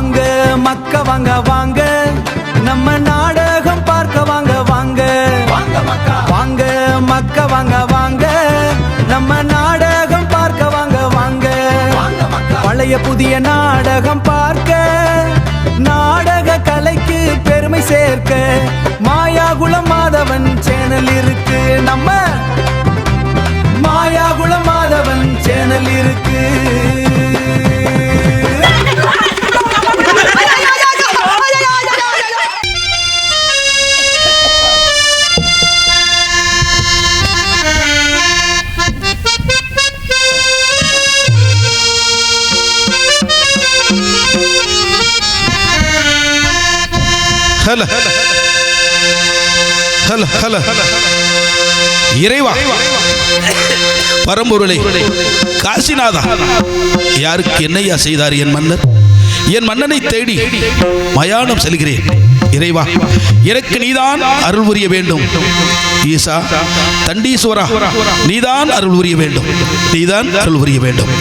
வாங்க மக்க வாங்க வாங்க நம்ம நாடகம் பார்க்க வாங்க வாங்க வாங்க மக்க வாங்க வாங்க நம்ம நாடகம் பார்க்க வாங்க வாங்க பழைய புதிய நாடகம் பார்க்க நாடக கலைக்கு பெருமை சேர்க்க மாயாகுளம் மாதவன் சேனல் இருக்கு நம்ம மாயாகுளம் மாதவன் சேனல் இருக்கு இறைவா பரம்பொருளை காசிநாதா யாருக்கு என்னையா செய்தார் என் மன்னர்? என் மன்னனை தேடி மயானம் செல்கிறேன். இறைவா எனக்கு நீதான் அருள் புரிய வேண்டும். ஈசா தண்டீஸ்வரா நீதான் அருள் புரிய வேண்டும். நீதான் அருள் புரிய வேண்டும்.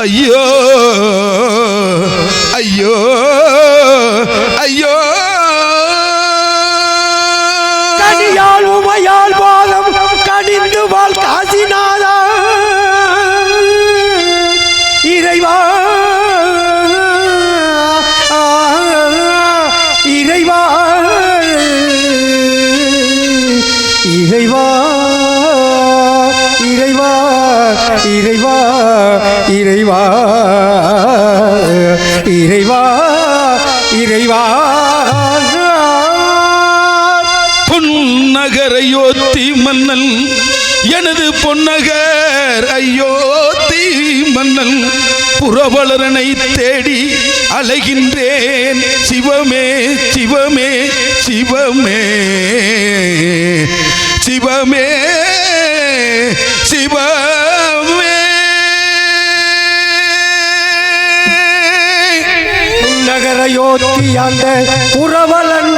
ஐயோ ஐயோ ஐயோ கனியால் உமையால் பாதம் கனிந்து வாழ் காசிநாதா இறைவா இறைவா இறைவா இறைவா இறைவா இறைவா இறைவா இறைவா பொன்னகரையோத்தி மன்னன் எனது பொன்னகர் அயோத்தி மன்னன் புறவலரனை தேடி அலைகின்றேன். சிவமே சிவமே சிவமே சிவமே சிவமே நகரையோத்தி அந்த புறவலன்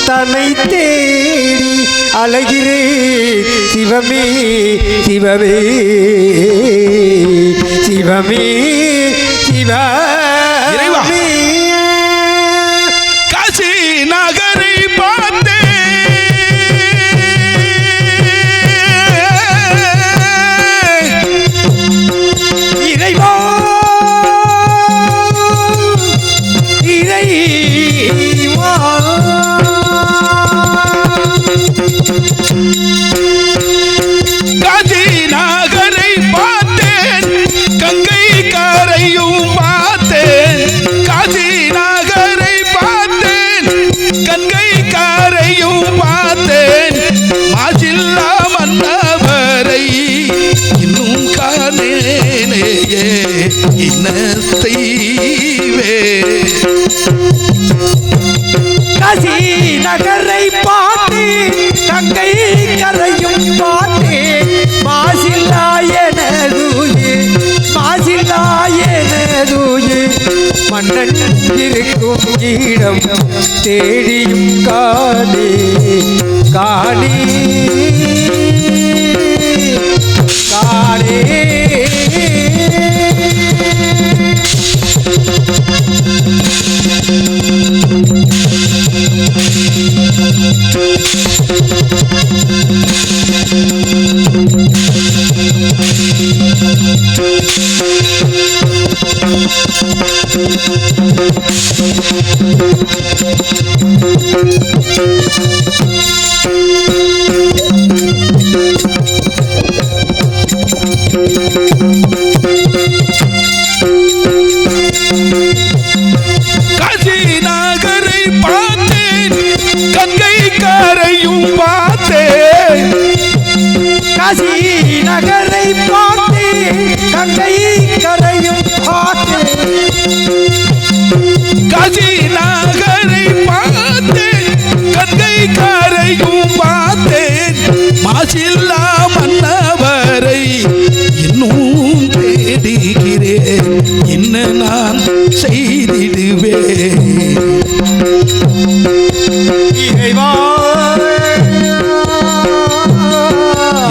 தன்னை தேடி அலைகிறே. சிவமே சிவமே சிவமே சிவமே காசி நகரை பார்த்தே இறைவா இறைவா காசி நகரை பார்த்தேன் கங்கை கரையும் பார்த்தேன். காசி நகரை பார்த்தேன் கங்கை கரையும் பார்த்தேன். மாசில்லா மன்னவரை இன்னும் காணேனேயே இன்னத்தைவே. காசி நகரை பார்த்தேன் கங்கை கரையும் பார்த்தேன். மாசில்லாயனதுயே மாசில்லாயனதுயே மன்னன் இருக்கும் இடம் தேடியும் காணே காணே காசி நகரை பார்த்தேன், கங்கை கரையும் பார்த்தேன். காசி நகரை பார்த்தேன், கங்கை கரையும் பார்த்தேன். காசி நகரை பார்த்தேன், கங்கை கரையும் பார்த்தேன். மாசில்லா மன்னவரை இன்னும் தேடுகிறேன், என்ன நான் செய்திடுவேன். இறைவா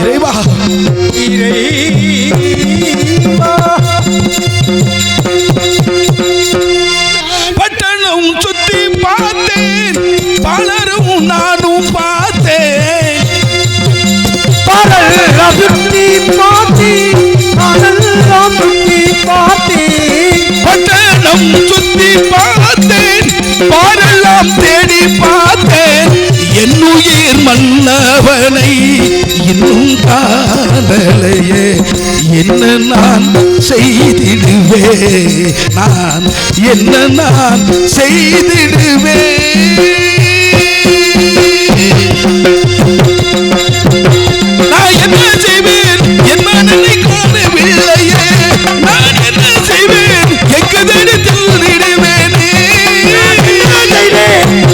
இறைவா இறைவா பட்டணம் சுத்தி பார்த்தேன், பலரும் நானும் பார்த்தேன். பலரெல்லாம் சுத்தி பார்த்தேன், பலரெல்லாம் சுத்தி பார்த்தேன். பட்டணம் சுத்தி பார்த்தேன், பாரெல்லாம் தேடி பார்த்தேன். என் உயிர் மன்னவனை இன்னும் காணலையே, என்ன நான் செய்திடுவேன், நான் என்ன நான் செய்திடுவேன். நான் என்ன செய்வேன், என் மனதை காணவில்லையே, நான் என்ன செய்வேன், எங்கதடி திருடிடுவேனே.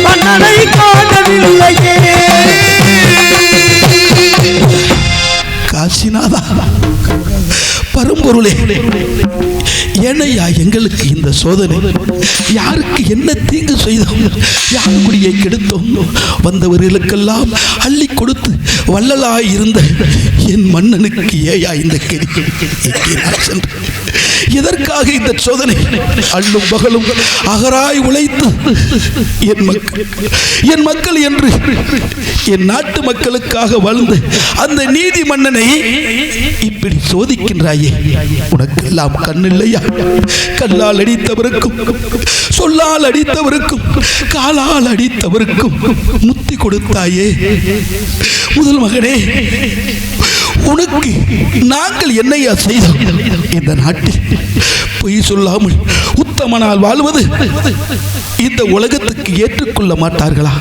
மன்னனை காணவில்லையே. காசிநாதா, பரம்பொருளே, ஏனையா எங்களுக்கு இந்த சோதனை? யாருக்கு என்ன தீங்கு செய்தோம், யார் குடியை கெடுத்தோம்? வந்தவர்களுக்கெல்லாம் அள்ளி கொடுத்து வள்ளலாய் இருந்த என் மன்னனுக்கு ஏயா இந்த கெதி? எதற்காக இந்த சோதனை? அள்ளும் பகலும் அகராய் உழைத்து என் மக்கள் என்று என் நாட்டு மக்களுக்காக வாழ்ந்து அந்த நீதி மன்னனை இப்படி சோதிக்கின்றாயே, உனக்கெல்லாம் கண்ணில்லையா? கல்லால் அடித்தவருக்கும், சொல்லால் அடித்தவருக்கும், காலால் அடித்தவருக்கும் முத்தி கொடுத்தாயே. முதல் மகனே, உனக்கு நாங்கள் என்னையா செய்தோம்? இந்த நாட்டில் பொய் சொல்லாமல் உத்தமனால் வாழ்வது இந்த உலகத்துக்கு ஏற்றுக்கொள்ள மாட்டார்களா?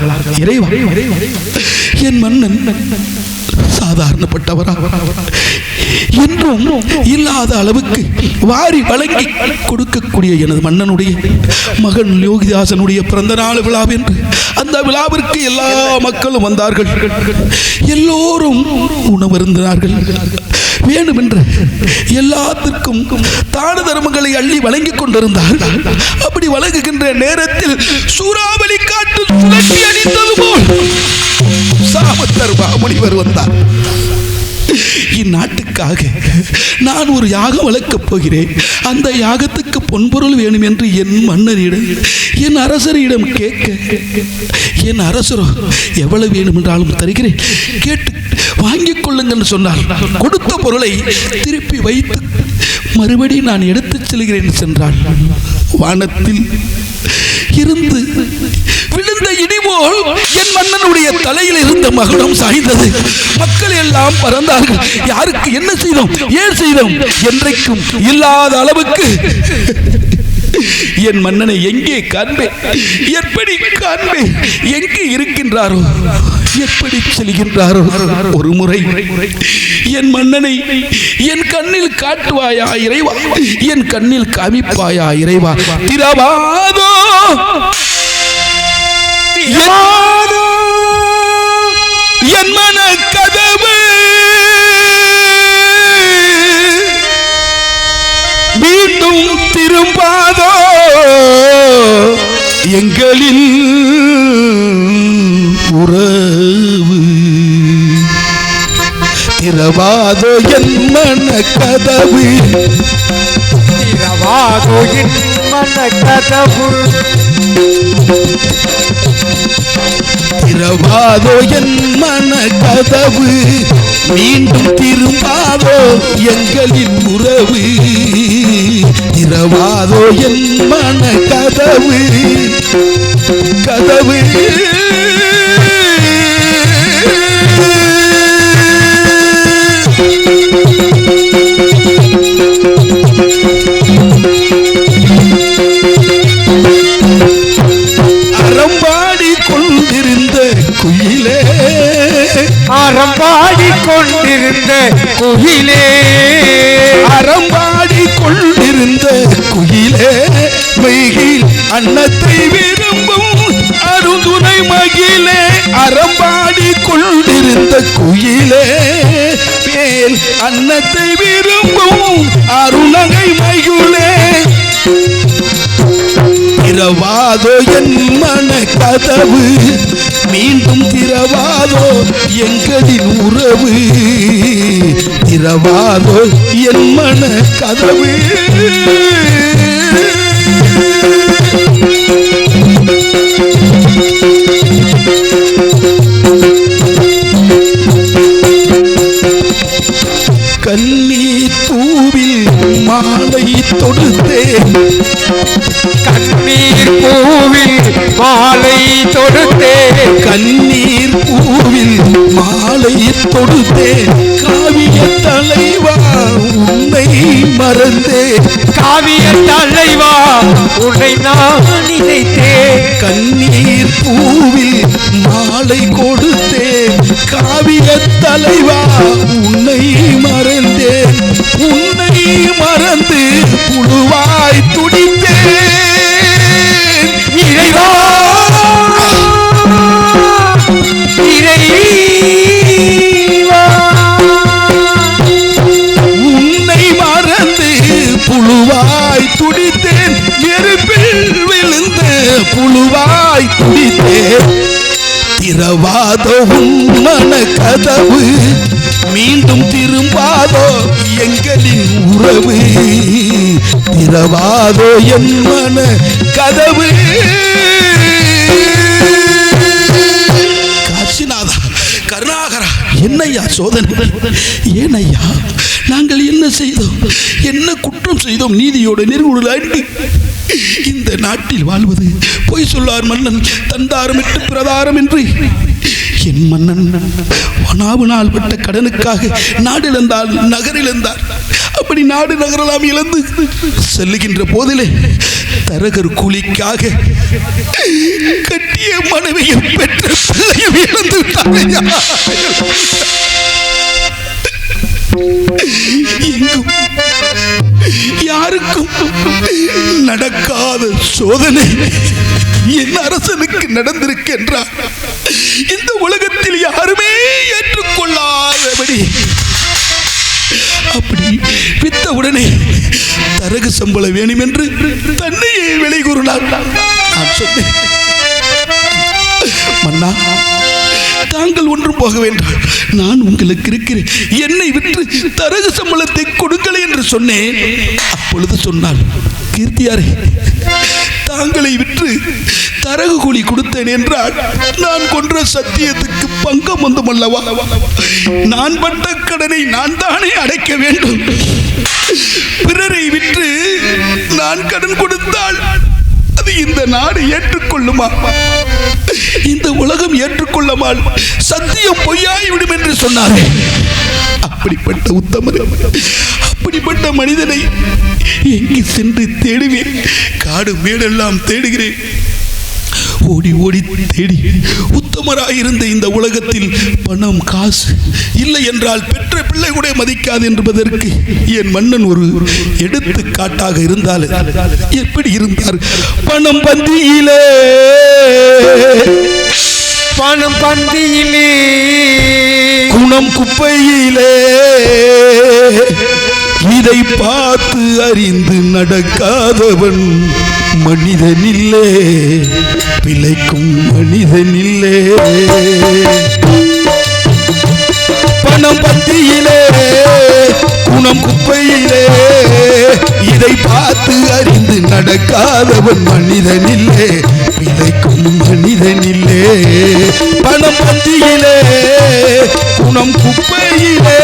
இறைவா, என் மன்னன் சாதாரணப்பட்டவரா? என்றும் இல்லாத அளவுக்கு வாரி வழங்கி கொடுக்கக்கூடிய எனது மன்னனுடைய மகன் யோகிதாசனுடைய பிறந்த நாள் விழாவென்று அந்த விழாவிற்கு எல்லா மக்களும் வந்தார்கள். எல்லோரும் உணவருந்தினார்கள். வேண்டுமென்று எல்லாத்திற்கும் தான தர்மங்களை அள்ளி வழங்கிக் கொண்டிருந்தார்கள். அப்படி வழங்குகின்ற நேரத்தில் சூறாவளி காற்று சுழற்றி அடித்தது போல் சாமத்தர் முனிவர் வந்தார். இந்நாட்டுக்காக நான் ஒரு யாகம் வளர்க்கப் போகிறேன், அந்த யாகத்துக்கு பொன்பொருள் வேணும் என்று என் மன்னரிடம், என் அரசரிடம் கேட்க, என் அரசரோ எவ்வளவு வேணும் என்றாலும் தருகிறேன், கேட்டு வாங்கிக் கொள்ளுங்கள் சொன்னார். கொடுத்த பொருளை திருப்பி வைத்து மறுபடி நான் எடுத்துச் செல்கிறேன் சென்றாள். வானத்தில் இருந்து விழுந்த இடிபோல் என் மன்னனுடைய தலையில் இருந்த மகுடம் சாய்ந்தது. மக்கள் எல்லாம் பறந்தார்கள். யாருக்கு என்ன செய்தோம், ஏன் செய்தோம் என்றைக்கும் இல்லாத அளவுக்கு என் மன்னனை எங்கே காண்பேன், எப்படி காண்பேன், எங்கே இருக்கின்றாரோ, எப்படி செல்கின்றாரோ? ஒரு முறை என் மன்னனை என் கண்ணில் காட்டுவாயா இறைவா, என் கண்ணில் காமிப்பாயா இறைவா? திரவாதோ என் மன கதவு மீண்டும் திரும்பாதோ, எங்களில் உறவு திரவாதோ என் மன கதவு, திரவாதோ என் மன கதவு, திரவாதோ என் மன கதவு மீண்டும் திரும்பாதோ, எங்களின் உறவு திறவாதோ என் மன கதவு கதவு அறம்பாடி கொண்டிருந்த குயிலே அறம்பாடி கொண்டிருந்த குயிலே அறம்பாடி கொண்டிருந்த குயிலே மெய்கில் அன்னத்தை விரும்பும் அருந்துணை மகிழே அறம்பாடி கொண்டிருந்த குயிலே மேல் அன்னத்தை விரும்பும் அருணகை மகிழே திறவாதோ என் மன கதவு மீண்டும் திறவாதோ எங்களின் உறவு திறவாதோ என் மன கதவு கண்ணீர் பூவில் மாலை தொடுத்தேன் கண்ணீர் பூவில் மாலை தொடுத்தேன் கண்ணீர் பூவில் மாலை தொடுத்தேன் காவிய தலைவா உன்னை மறந்தேன் காவிய தலைவா உன்னை நான் நினைத்தேன் கண்ணீர் பூவில் மாலை கொடுத்தேன் காவிய தலைவா உன்னை மறந்தேன் உன்னை மறந்து புழுவாய் துடித்தேன் இறைவா இறைவா உன்னை மறந்து புழுவாய் துடித்தேன் நெருப்பில் விழுந்த புழுவாய் துடித்தேன் திறவாதோ உன் மன கதவு மீண்டும் திரும்பாதோ எங்களின் உறவு திறவாதோ என் மன கதவு காசிநாதா கருணாகரா என்னையா சோதனை ஏனையா நாங்கள் என்ன செய்தோம் என்ன குற்றம் செய்தோம் நீதியோட நெருங்குடலாடி இந்த நாட்டில் வாழ்வது பொய் சொல்லார் மன்னன் தந்தாரமிட்டு பிரதாரம் என்று என் மன்னன் வனாவு நாள் பட்ட கடனுக்காக நாடு இழந்தால் நகர் இழந்தார் அப்படி நாடு நகரெல்லாம் இழந்து செல்லுகின்ற போதிலே தரகர் கூலிக்காக கட்டிய மனைவியும் பெற்ற பிள்ளையும் இழந்து விட்டாரையா எங்கும் யாருக்கும் நடக்காத சோதனை என் அரசனுக்கு நடந்திருக்கின்றார் இந்த உலகத்தில் யாருமே ஏற்றுக்கொள்ளாதபடி அப்படி வித்த உடனே தரகு சம்பளம் வேணும் என்று தன்னையே விலை கூறினார் நான் சொன்னேன் மன்னா தாங்கள் ஒன்றும் போக வேண்டாம் நான் உங்களுக்கு இருக்கிறேன் என்னை விட்டு தரகு சம்பளத்தை கொடுங்கள் என்று சொன்னேன் அப்பொழுது சொன்னாள் கீர்த்தியாரே தாங்களை விற்று தரகு கூலி கொடுத்தேன் என்றால் நான் கொன்ற சத்தியத்துக்கு பங்கம் வந்தும் அல்லவா நான் பட்ட கடனை நான் தானே அடைக்க வேண்டும் பிறரை விற்று நான் கடன் கொடுத்தால் அது இந்த நாடு ஏற்றுக்கொள்ளுமா இந்த உலகம் ஏற்றுக்கொள்ளாமல் சத்தியம் பொய்யாய்விடும் என்று சொன்னார்கள் அப்படிப்பட்ட உத்தமர் அப்படிப்பட்ட மனிதனை எங்கு சென்று தேடுவேன் காடு மேடெல்லாம் தேடுகிறேன் ஓடி ஓடி தேடி உத்தமராயிருந்த இந்த உலகத்தில் பணம் காசு இல்லை என்றால் பெற்ற பிள்ளை கூட மதிக்காது என்பதற்கு என் மன்னன் ஒரு எடுத்துக்காட்டாக இருந்தால் எப்படி இருந்தார் பணம் பந்தியிலே பணம் பந்தியிலே குணம் குப்பையிலே இதை பார்த்து அறிந்து நடக்காதவன் மனிதனில்லே பிழைக்கும் மனிதனில்லே பணம் பந்தியிலே குணம் குப்பையிலே இதை பார்த்து அறிந்து நடக்காதவன் மனிதனில்லே பிழைக்கும் மனிதனில்லே பணம் பந்தியிலே குணம் குப்பையிலே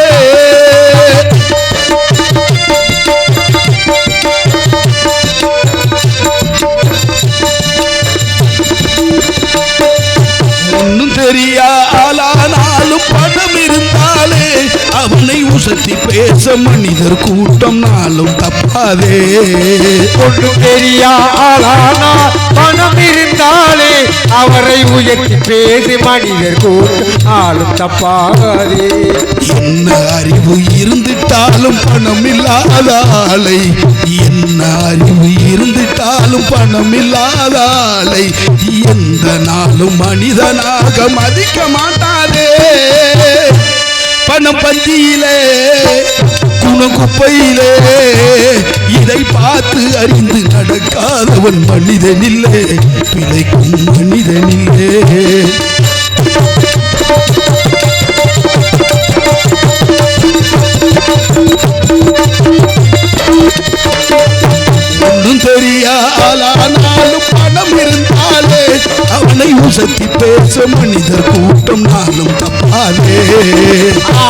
உசத்தி பேச மனிதர் கூட்டம் நாளும் தப்பாதே. ஒன்று தெரியா ஆளானார் பணம் இருந்தாலே அவரை உயர்த்தி பேசி மனிதர் கூட்டம் ஆளும் தப்பாதே. என்ன அறிவு இருந்துட்டாலும் பணம் இல்லாத ஆளை, என்ன அறிவு இருந்துட்டாலும் பணம் இல்லாத ஆளை எந்த நாளும் மனிதனாக மதிக்க மாட்டாதே. பணம் பந்தியிலே குணக்குப்பையிலே இதை பார்த்து அறிந்து நடக்காதவன் மனிதனில்லே, பிழைக்கும் மனிதனில்லே. ஒன்றும் தெரியாலும் பணம் இருந்தாலே அவனை உசத்தி பேச மனிதர் கூட்டம் நாளும் தப்பாதே.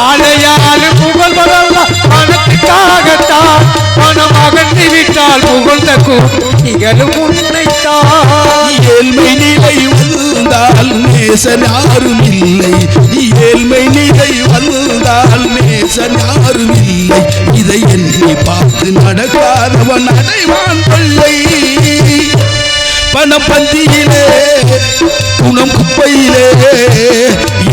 ஆலையாலும் புகழ் வரல பணத்துக்காகத்தான், பணம் அகற்றி விட்டால் புகழ்ந்த கூட்டம் இகழும் உன்னைத்தான். ஏழ்மை நிலை வந்தால் நேசன் யாரும் இல்லை, ஏழ்மை நிலை வந்தால் நேசன் யாரும் இல்லை. இதை எண்ணி பார்த்து நடக்காதவன் அடைவான் பிள்ளை. பணம் பந்தியிலே குணம் குப்பையிலே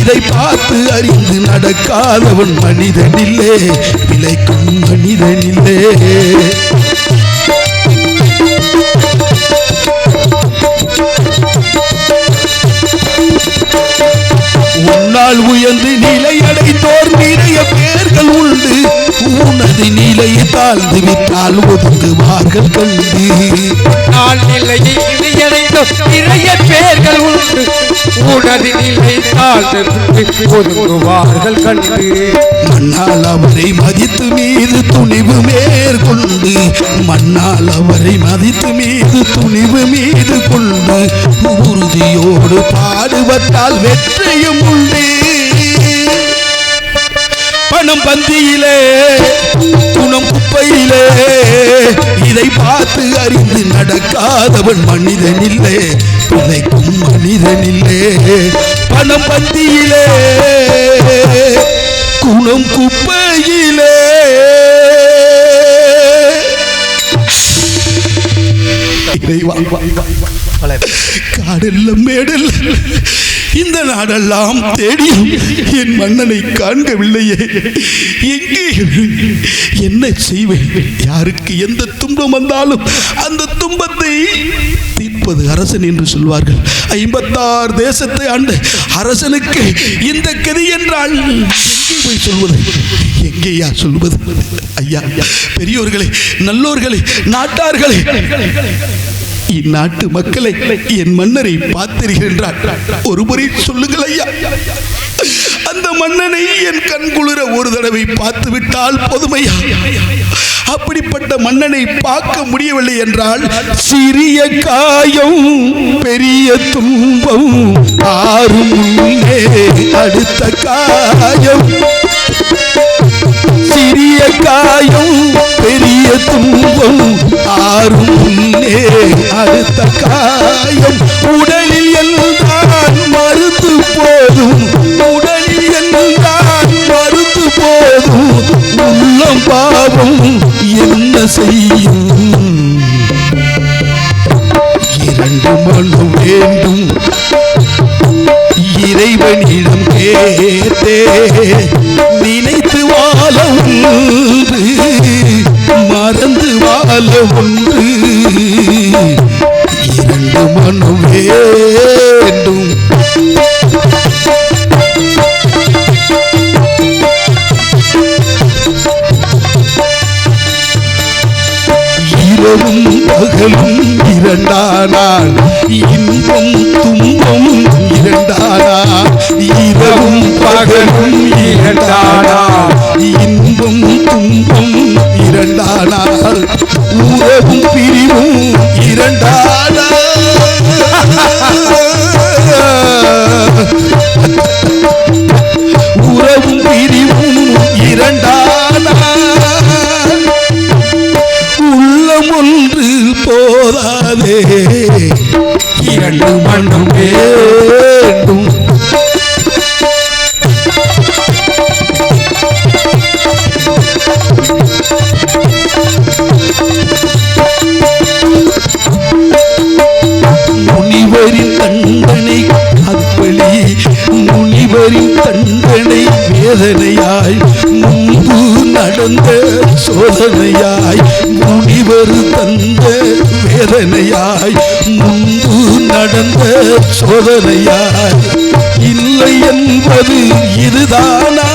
இதை பார்த்து அறிந்து நடக்காதவன் மனிதனில்லே, பிழைக்கும் மனிதனில்லே. உன்னால் உயர்ந்து நிலை அடைந்தோர் நிறைய பேர்கள் உண்டு, உனது நிலையை தாழ்ந்து விட்டால் ஒதுங்குவார்கள் கண்டு. நான் நிலையை இணையடைந்தோர் நிறைய பேர்கள் உண்டு, உனது நிலை தாழ்ந்து ஒதுங்குவார்கள் கண்டு. மண்ணால் அவரை மதித்து மீது துணிவு மேற்கொண்டு, மண்ணால் அவரை மதித்து மீது துணிவு மீது கொண்டு உறுதியோடு பாடுபட்டால் வெற்றியும் உண்டு. பணம் பந்தியிலே குணம் குப்பையிலே இதை பார்த்து அறிந்து நடக்காதவன் மனிதனில்லே, பிழைக்கும் மனிதனில்லே. பணம் பந்தியிலே குணம் குப்பையிலே காடெல்லாம் மேடல் இந்த நாடெல்லாம் தேடியும் என் மன்னனை காண்கவில்லையே. எங்கே என்ன செய்வேன்? யாருக்கு எந்த துன்பம் வந்தாலும் அந்த துன்பத்தை தீர்ப்பது அரசன் என்று சொல்வார்கள். 56 தேசத்தை ஆண்ட அரசனுக்கு இந்த கதி என்றால் எங்கே போய் சொல்வது? எங்கேயா சொல்வது? ஐயா, பெரியோர்களே, நல்லோர்களே, நாட்டார்களே, இந்நாட்டு மக்களை, என் மன்னரை பார்த்தீர்கள், ஒரு முறை சொல்லுங்கள் ஐயா. அந்த மன்னனை என் கண்குளிர ஒரு தடவை பார்த்து விட்டால் பொதுமையா? அப்படிப்பட்ட மன்னனை பார்க்க முடியவில்லை என்றால் சிறிய காயம் பெரிய துன்பம், ஆறும் முன்னே அடுத்த காயம். சிறிய காயம் பெரிய துன்பம், ஆறும் முன்னே அடுத்த காயம். உடலில் எல்லாம் மருந்து போதும், உடலில் எல்லாம் மருந்து போதும், உள்ளம் பாவம் என்ன செய்யும்? இரண்டு மனம் வேண்டும் இறைவனிடம் கேட்டே, நினைத்து வாழ ஒன்று மறந்து வாழ ஒன்று, இரண்டு மனம் வேண்டும். இரவும் பகலும் இரண்டானால் இன்பம் துன்பம் இரண்டானால், இரவும் பகலும் இரண்டானால் இன்பம் துன்பம் இரண்டானால், உறவும் பிரிவும் இரண்டானால், உறவும் பிரிவும் இரண்டானால், உள்ளம் ஒன்று போதாதே, இரண்டு மனம் வேண்டும். நடந்த சோதனையாய் முனிவர் தந்த வேதனையாய் முன்பு நடந்த சோதனையாய் இல்லை என்பது இதுதானா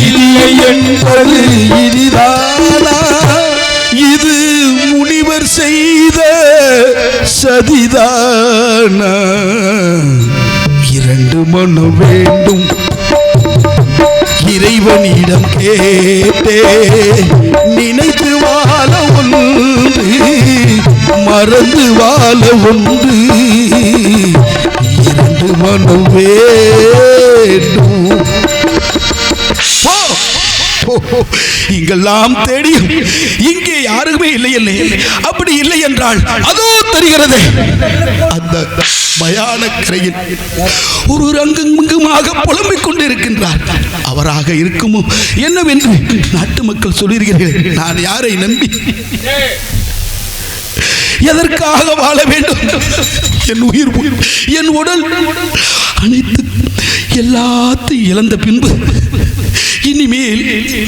இல்லை என்பது இதுதானா இது முனிவர் செய்த சதிதானா இரண்டு மனம் வேண்டும் இறைவனிடம் கேட்டே நினைத்து வாழ ஒன்று மறந்து வாழ ஒன்று இரண்டு மனம் வேண்டும் இங்கெல்லாம் தேடியும் இங்கே யாருமே இல்லை இல்லை அப்படி இல்லை என்றால் அதோ தெரிகிறது அந்த மயானக்கரையில் ஒரு அங்குமாக புலம்பிக் கொண்டிருக்கின்றார் அவராக இருக்குமோ என்னவென்று நாட்டு மக்கள் சொல்லுகிறீர்கள் நான் யாரை நம்பி எதற்காக வாழ வேண்டும் என் உயிர் என் உடல் அனைத்து எல்லாத்தையும் இழந்த பின்பு இனிமேல்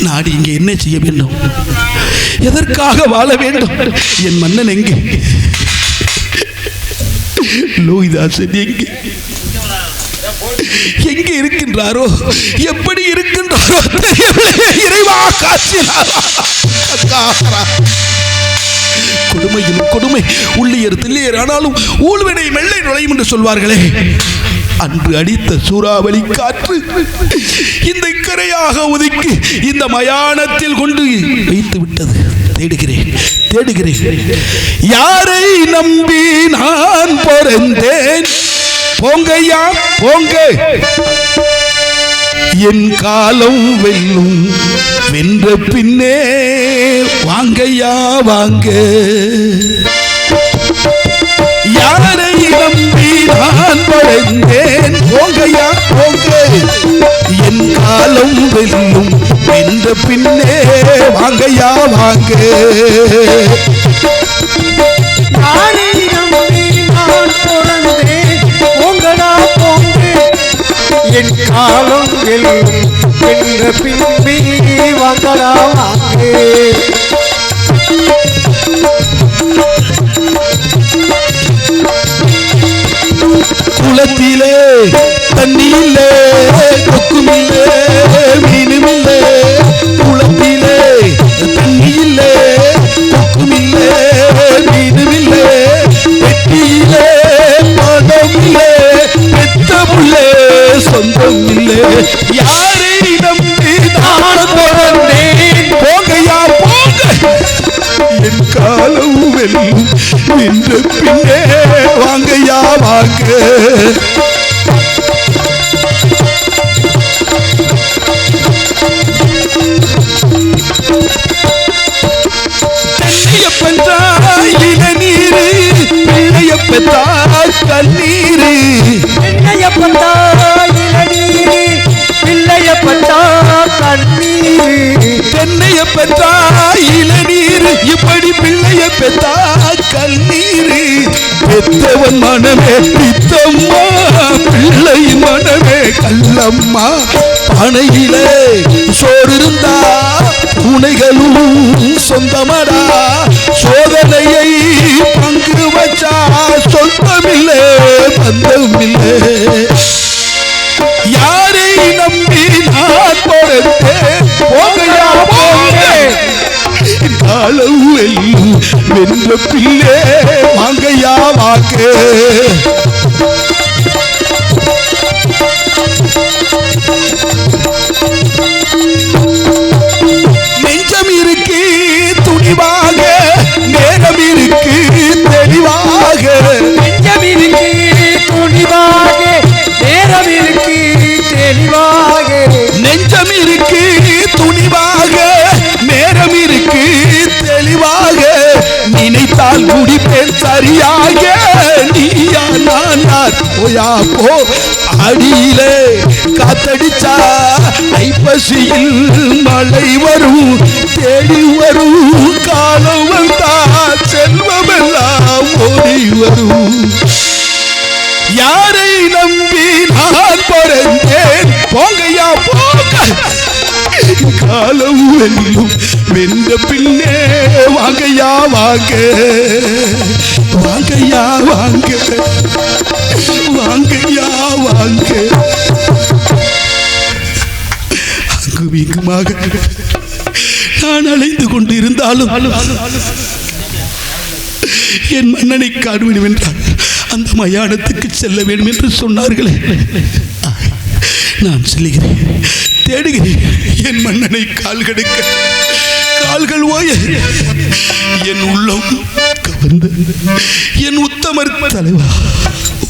நாடு இங்கே என்ன செய்ய வேண்டும் எதற்காக வாழ வேண்டும் என் மன்னன் எங்கே லோகிதாசன் எங்கே எங்கே இருக்கின்றாரோ எப்படி இருக்கின்றாரோ இறைவா காட்சியாரா கொடுமையிலும் கொடுமை உள்ளியர் தில்லையர் ஆனாலும் ஊழ்வினை வெள்ளை நுழையும் என்று சொல்வார்களே அன்று அடித்த சூறாவளி காற்று இந்த கரையாக ஒதுக்கி இந்த மயானத்தில் கொண்டு வைத்து விட்டது தேடுகிறேன் தேடுகிறேன் யாரை நம்பி நான் பிறந்தேன் போங்கய்யா போங்க என் காலம் வெல்லும் வென்ற பின்னே வாங்கய்யா வாங்க யாரை நம்பி நான் பிறந்தேன் போங்கய்யா போங்க என் காலம் வெல்லும் வென்ற பின்னே வாங்கய்யா வாங்க யாரை நம்பி நான் பிறந்தேன் போங்கடா போங்க என் காலம் வெல்லும் வென்ற பின்னே வாங்கடா வாங்க குளத்திலே தண்ணியிலே கொக்குமில்லே மீனுமில்லே குளத்திலே தண்ணியிலே கொக்குமில்லே மீனுமில்லே பெட்டியிலே பணமில்லே பெத்தமுள்ளே சொந்தம் இல்லை யாரை நம்பி நான் பிறந்தேன் போகையா போங்க என் காலம் வெல்லும் நின்ற பின்னே வாங்கய்யா வாங்க தென்னையப்பென்றாய் இளநீரு பிள்ளையப்பெற்றாய் கண்ணீரு தென்னையப்பெற்றாய் இளநீரு பிள்ளையப்பெற்றாய் கண்ணீரு தென்னையப்பெற்றாய் இளநீரு இப்படி பிள்ளைய பெற்றா கண்ணீரு பெற்றவன் மனமே பித்தம்மா பிள்ளை மனமே கல்லம்மா பனையிலே சோறு இருந்தா பூனைகளும் சொந்தமடா சோதனையை பங்கு வச்சா சொந்தமில்லை பந்தமில்லை யாரை நம்பி நான் பிறந்தேன் போகையா போங்க காலம் வென்ற பிள்ளை வாங்கய்யா வாங்க நெஞ்சம் இருக்கு துணிவாக நேரம் இருக்கு தெளிவாக நெஞ்சம் இருக்கு துணிவாக நேரம் இருக்கு தெளிவாக நெஞ்சம் இருக்கு துணிவாக நேரம் இருக்கு தெளிவாக நினைத்தால் முடிப்பேன் சரியாக நீயா நான் போயா போ அடியிலே காத்தடிச்சா ஐப்பசியில் மழை வரும் தேடி வரும் காலம் வந்தா செல்வமெல்லாம் ஓடி வரும் யாரை நம்பி நான் பிறந்தேன் போகையா வெல்லும் வென்ற பின்னே வாங்கையா வாங்க வாங்கையா வாங்க வாங்கையா வாங்க. அங்கும் இங்குமாக நான் அலைந்து கொண்டிருந்தாலும் என் மன்னனை காண வேண்டும் என்றால் அந்த மயானத்துக்கு செல்ல வேண்டும் என்று சொன்னார்களே, நான் செல்லுகிறேன், தேடுகிறேன். என் மன்னனை கால்கள் ஓய என் உள்ளம் கவர்ந்து என் உத்தமர் தலைவா,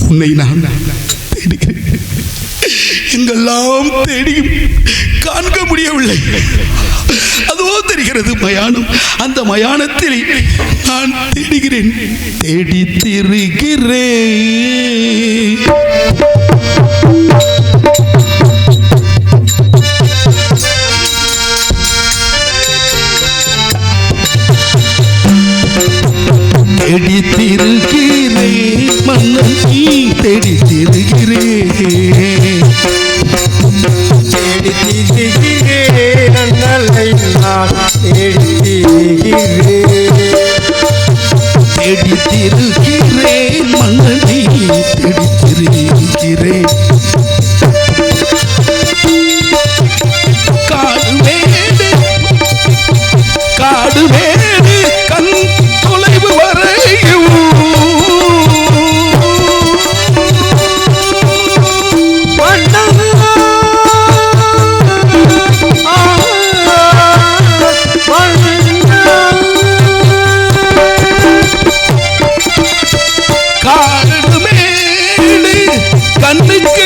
உன்னை நான் தேடுகிறேன். எங்கெல்லாம் தேடியும் காண்க முடியவில்லை. அதோ தெரிகிறது மயானம். அந்த மயானத்தில் நான் தேடுகிறேன், தேடி திரிகிறேன். தேடி திரிகிறேன் மன்னனை தேடி திரிகிறேன். தேடி திரிகிறேன் அண்ணலை நான் தேடி திரிகிறேன். தேடி திரிகிறேன் மன்னனை தேடி திரிகிறேன். காடு வேடு கண் தொலைவு வரையும் கண்ணுக்கு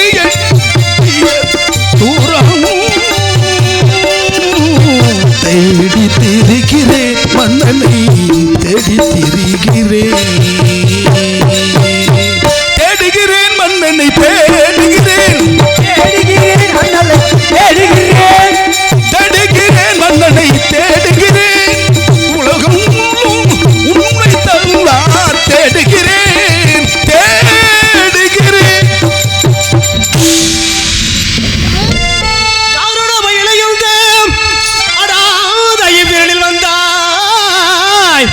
தூரம் தேடி திரிகிறேன் மன்னனை தேடி திரிகிறேன். தேடுகிறேன் மன்னனை தேடுகிறேன். தேடுகிறேன் அண்ணலை தேடுகிறேன். தேடுகிறேன் மன்னனை தேடுகிறேன். உலகம் உண்மை தந்தார் தேடுகிறேன் தேடுகிறேன். யாரோட மயிலையுங்க அடாத இவ்விரலில் வந்தாய்.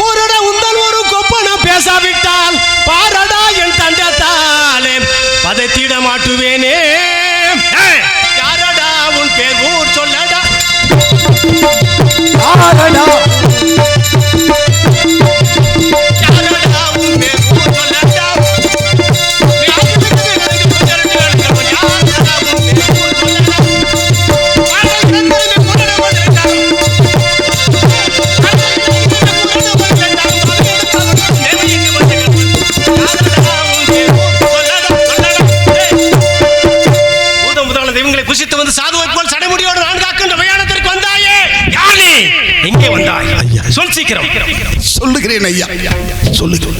ஒருட உந்தல் ஒரு கொப்பன பேசாவிட்டால் பாரடா என் தண்டத்தாலே பதைத்திட மாட்டுவேனே. யாரடா உன் பேர் ஊர் சொல்லடா. யாரடா யாரடா உன் பேர் ஊர் சொல்லடா. புசித்து வந்து சாதுவை போல் சடைமுடியோடு நான் காக்கின்ற மயானத்திற்கு வந்தாயே. யார் நீ? எங்கே வந்தாய்? ஐயா, சொல் சீக்கிரம். சொல்லுகிறேன் ஐயா, சொல்லுகிறேன்.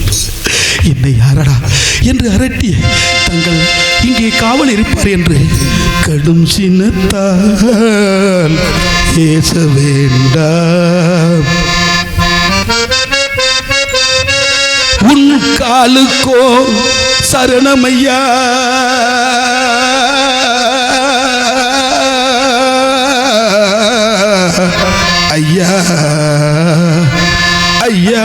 என்னை யாரடா என்று அரட்டிய தங்கள் இங்கே காவல் இருப்பார் என்று கடும் சின்னத்தால் பேச வேண்டாம். உன் காலுக்கோ சரணமையா. ஐயா ஐயா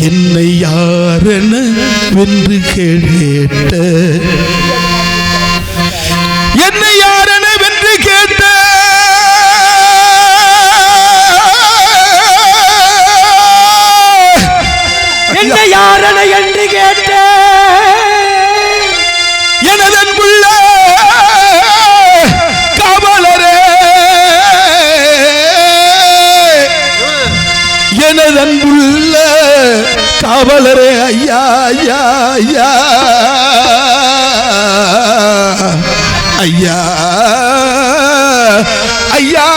என்னை யாரென வென்று கேட்ட, என்னை யாரென வென்று கேட்ட என்னை யாரென என்று கேட்ட எனதன்புள்ள காவலரே, எனதன்புள்ள காவலரே. ஐயா ஐயா ஐயா ஐயா ஐயா.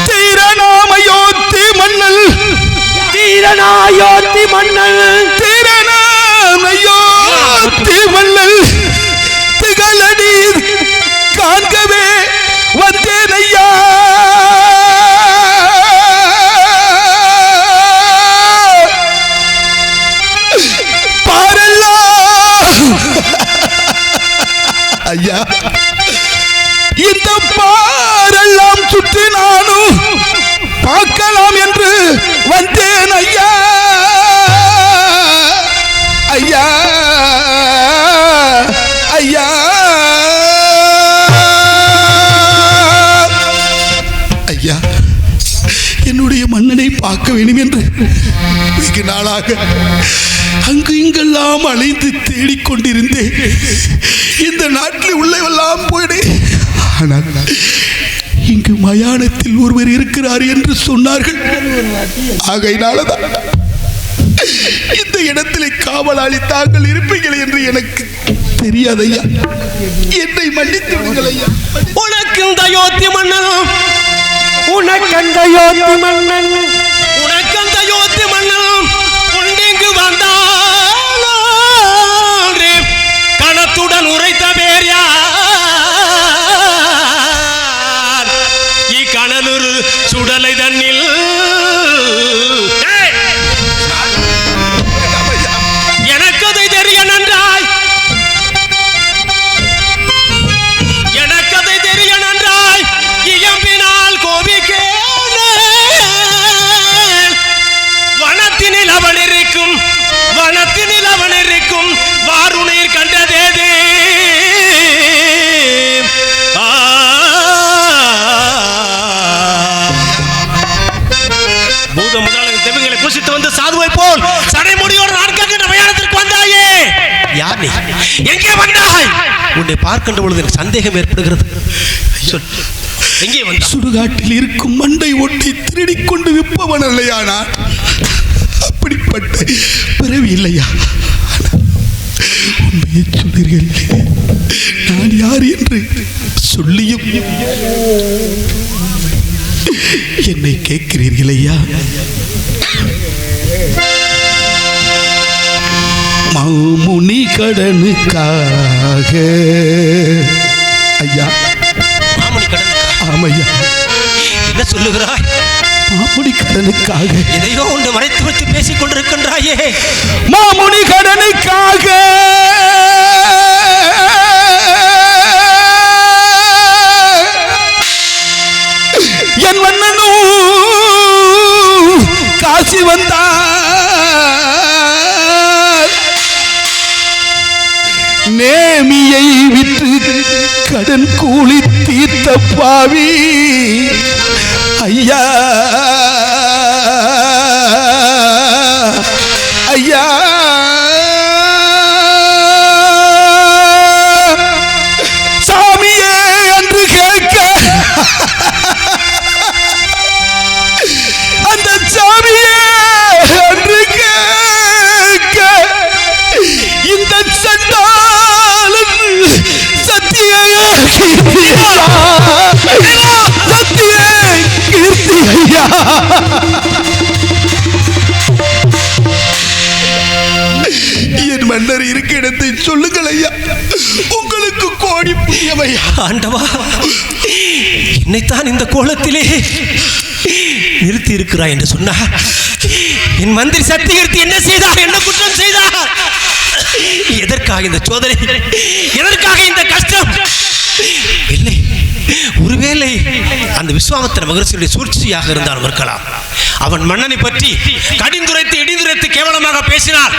தீரநாமயோத்தி மன்னல், தீரநாயோத்தி மன்னல், தீரநாமயோத்தி மன்னல் திகழடி காண்கவே வந்தேன் ஐயா. ஐயா, என்னுடைய மன்னனை பார்க்க வேண்டும் என்று வெகு நாளாக அங்கு இங்கெல்லாம் அலைந்து தேடிக்கொண்டிருந்தேன். இந்த நாட்டில் உள்ளவெல்லாம் போயிடு. ஆனால் இங்கு மயானத்தில் ஒருவர் இருக்கிறார் என்று சொன்னார்கள். ஆகையினாலதான் இந்த இடத்திலே காவலாளி தாங்கள் இருப்பீர்கள் என்று எனக்கு தெரியாதையா. என்னை மன்னித்து விடுங்கள் ஐயா. உனக்கு இந்த யோத்தி மன்னன், உனக்கந்த யோத்தி மன்னன், உனக்கு அந்த யோத்தி மன்னன் உண்டிங்கு வந்தால் கணத்துடன் உரைத்த பேர் யார்? இக்கணலுரு சுடலை தன்னில் எனக்கு அதை தெரிய நன்றாய், எனக்கு அதை தெரிய நன்றாய். இயம்பினால் கோபிக்கேன் வனத்தினில் அவன் இருக்கும், வனத்தினில் அவன் இருக்கும் வாருணீர் கண்டதேது. பூத முதலாளி தெய்வங்களை பூசித்து வந்து சாதுவை போல் சடைமுடியோடு நாட்காக மயானத்திற்கு வந்தாயே. யார் நீ? எங்கே வந்தாய்? உன்னை பார்க்கின்ற பொழுது எனக்கு சந்தேகம் ஏற்படுகிறது. சொல், எங்கே வந்தாய்? சுடுகாட்டில் இருக்கும் மண்டை ஒட்டி திருடிக்கொண்டு விற்பவன் இல்லையானா? அப்படிப்பட்ட பிறவி இல்லையா? உண்மையை சொல்கிறீர்கள். நான் யார் என்று சொல்லியும் என்னை கேட்கிறீர்கள் ஐயா. மாமுனி கடனுக்காக ஐயா. மாமுனி கடனுக்கா? ஆமையா. என்ன சொல்லுகிறாய்? மாமுனி கடனுக்காக எதையோ ஒன்று மறைத்து வைத்து பேசிக் கொண்டிருக்கின்றாயே. மாமுனி கடனுக்காக என் மன்னனும் காசி வந்தார். நேமியை விற்று கடன் கூலி தீர்த்த பாவி ஐயா, ஐயா. சாமியே என்று கேட்க அந்த சாமியே என்று கேட்க இந்த சண்டாளன் சத்திய கீர்த்தி ஐயா. என் மன்னர் இருக்க இடத்தை சொல்லுங்கள் ஐயா. உங்களுக்கு கோடி புண்ணியம் ஐயா. ஆண்டவா, என்னைத்தான் இந்த கோலத்திலே நிறுத்தி இருக்கிறாய் என்று சொன்னார். என் மந்திரி சத்தியகீர்த்தி என்ன செய்தார்? என்ன குற்றம் செய்தார்? எதற்காக இந்த சோதனை? எதற்காக இந்த கஷ்டம்? இல்லை, ஒருவேளை அந்த விஸ்வாமித்திர மகரிஷியுடைய சூழ்ச்சியாக இருந்தாலும் இருக்கலாம். அவன் மன்னனை பற்றி கடிந்துரைத்து இடிந்துரைத்து கேவலமாக பேசினார்.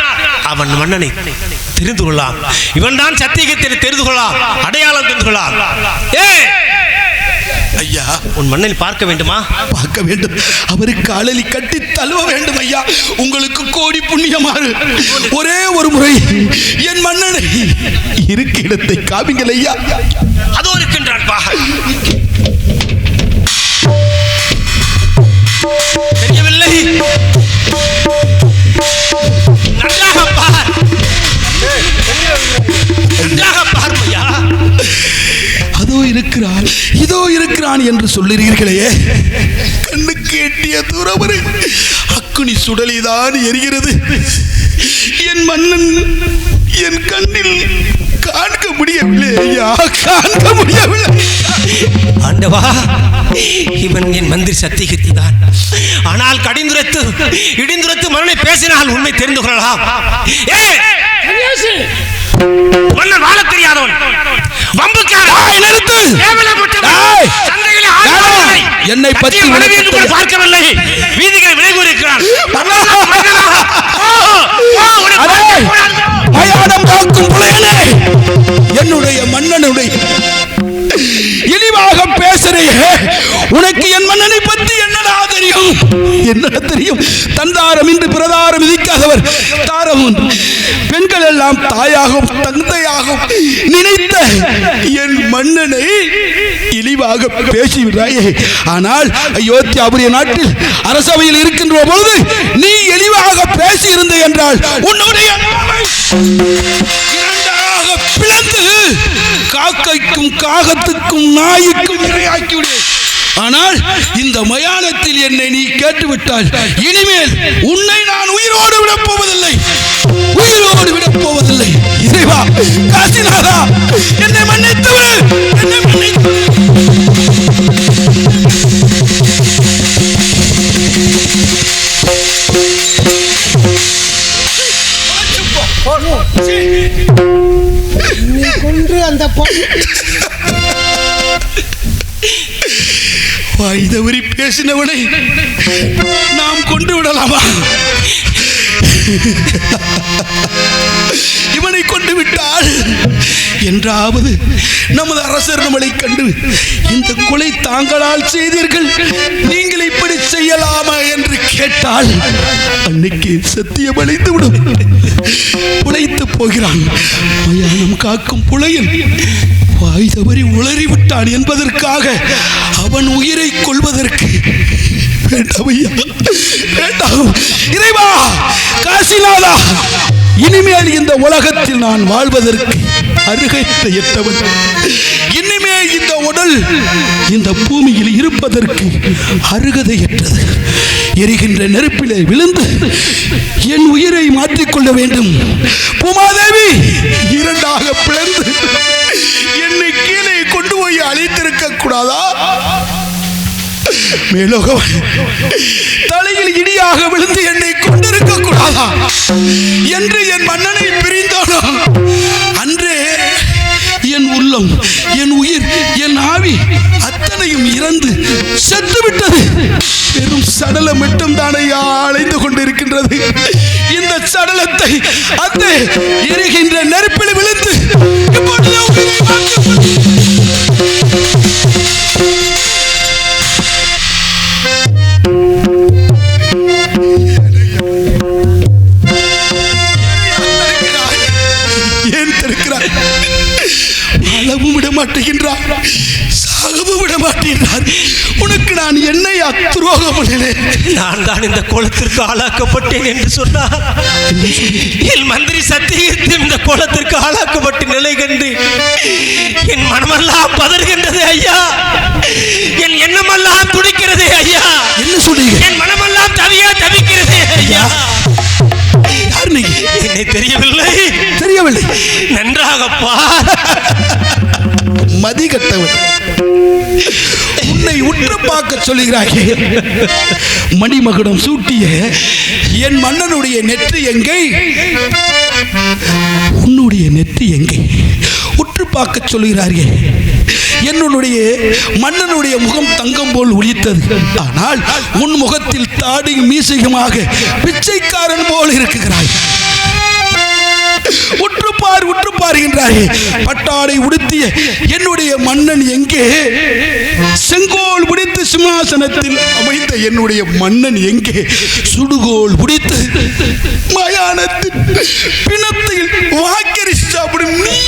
அவன் மன்னனை தெரிந்து கொள்ளலாம். இவன் தான் சத்தியகீர்த்தியை தெரிந்து கொள்ளலாம், அடையாளம் தெரிந்து கொள்ளலாம். ஐயா, உன் மன்னனை பார்க்க வேண்டுமா? பார்க்க வேண்டும். அவருக்கு அழலி கட்டி தழுவ வேண்டும் ஐயா. உங்களுக்கு கோடி புண்ணியமாறு. ஒரே ஒரு முறை என் மன்னனை இருக்க இடத்தை காமிங்கள் ஐயா. அதோ இருக்கின்றான் பா. தெரியவில்லை. நன்றாக பார், நன்றாக பார்மையா. அதோ இருக்கிறான், இதோ இருக்கிறான் என்று சொல்லுகிறீர்களே. கண்ணுக்கு எட்டிய தூரம் வரை அக்குனி சுடலிதான் எரிகிறது. என் மன்னன் என் கண்ணில் காண்க முடியவில்லை ஐயா, காண்க முடியவில்லை. ஆண்டவா, இவன் என் மந்திரி சத்தியகீர்த்தி தான். ஆனால் கடிந்துரைத்து இடிந்துரைத்து மன்னனை பேசினால் உண்மை தெரிந்து கொள்ளலாம். மன்னன் வாழ தெரியாதவன், என்னை பற்றி பார்க்கவில்லை, வீதிகளை விலை கூறியிருக்கிறான். என்னுடைய மன்னனுடைய இழிவாக பேசுறையே. உனக்கு என் மன்னனை என்ன தெரியும்? தந்தாரம் இன்று பிரதாரம் விதிக்காதவர் தாரம் ஒன்று. பெண்கள் எல்லாம் தாயாகவும் தந்தையாகவும் நினைத்த என் மன்னனை இழிவாக பேசிவிடாயே. ஆனால் அயோத்தியாபுரிய நாட்டில் அரசவையில் இருக்கின்ற பொழுது நீ இழிவாக பேசியிருந்த என்றால் உன்னுடைய இரண்டாக பிளந்து காக்கைக்கும் காகத்துக்கும் நாய்க்கும் இரையாக்கிவிடு. ஆனால் இந்த மயானத்தில் என்னை நீ கேட்டுவிட்டால் இனிமேல் உன்னை நான் உயிரோடு விடப் போவதில்லை, உயிரோடு விடப் போவதில்லை. இறைவா, காசிநாதா, என்னை மன்னித்து விடு, என்னை மன்னித்து கொன்று அந்த வாய் தவறி பேசினவனை நாம் கொண்டு விடலாமா? இவனை கொண்டு விட்டால் என்றாவது நமது அரசர் நம்மளை கண்டு இந்த கொலை தாங்களால் செய்தீர்கள், நீங்கள் இப்படி செய்யலாமா என்று கேட்டால் அன்னைக்கு சத்தியம் அழிந்து விடும். புலைத்து போகிறான். மயானம் காக்கும் புலையன் வாய் தவறி உளறிவிட்டான் என்பதற்காக அவன் உயிரை கொள்வதற்கு வேண்டாம் ஐயா, வேண்டாம். இறைவா, காசிநாதா, இனிமேல் இந்த உலகத்தில் நான் வாழ்வதற்கு அருகதையற்றவன். இனிமேல் இந்த உடல் இந்த பூமியில் இருப்பதற்கு அருகதையற்றது. எரிகின்ற நெருப்பிலே விழுந்து என் உயிரை மாற்றிக்கொள்ள வேண்டும். பூமாதேவி இரண்டாக பிளந்து என்னை கீழே கொண்டு போய் அழைத்திருக்க கூடாதா? மேலோகம் தலையில் இடியாக விழுந்து என்னை கொண்டிருக்க கூடாதா என்று என் மன்னனை பிரிந்தானோ அன்றே என் உள்ளம், என் உயிர், என் ஆவி அத்தனையும் இறந்து செத்துவிட்டது. பெரும் சடலம் மட்டும் தானையா அலைந்து கொண்டிருக்கின்றது. இந்த சடலத்தை அந்த எரிகின்ற நெருப்பில் விழுந்து ஏன் தடுக்கிறார்? அளவும் விட மாட்டேங்கிறார், சாகவும் விட மாட்டேங்கிறார். உனக்கு நான் என்னையா துரோகம் பண்ணினேன்? நான் தான் இந்த கோலத்திற்கு ஆளாக்கப்பட்டேன் என்று சொன்னார். என் மந்திரி சத்தியகீர்த்தி இந்த கோலத்திற்கு ஆளாக்கப்பட்ட நிலை கண்டு என் மனமெல்லாம் பதறுகின்றது ஐயா, என் எண்ணமெல்லாம் துடிக்கிறது ஐயா. என்ன சொல்றீங்க? என் மனமெல்லாம் தவிக்கிறது ஐயா. என்னை தெரியவில்லை, தெரியவில்லை. நன்றாக பார். மதி கட்டவன், உன்னை உற்று பார்க்க சொல்லுகிறாயே. மணிமகுடம் சூட்டிய என் மன்னனுடைய நெற்றி எங்கே? உன்னுடைய நெற்றி எங்கே? உற்று பார்க்க சொல்லுகிறார்கள். என்னுடைய மன்னனுடைய முகம் தங்கம் போல் ஒளித்தது. ஆனால் உன் முகத்தில் தாடியும் மீசையுமாக பிச்சைக்காரன் போல் இருக்குகிறாய். உற்று பாருகின்றாயே. பட்டாடை உடுத்திய என்னுடைய மன்னன் எங்கே? செங்கோல் பிடித்து சிம்மாசனத்தில் அமைந்த என்னுடைய மன்னன் எங்கே? சுடுகோல் பிடித்து மயானத்தில் பிணத்தில் வாக்கரி சாப்பிடும் நீ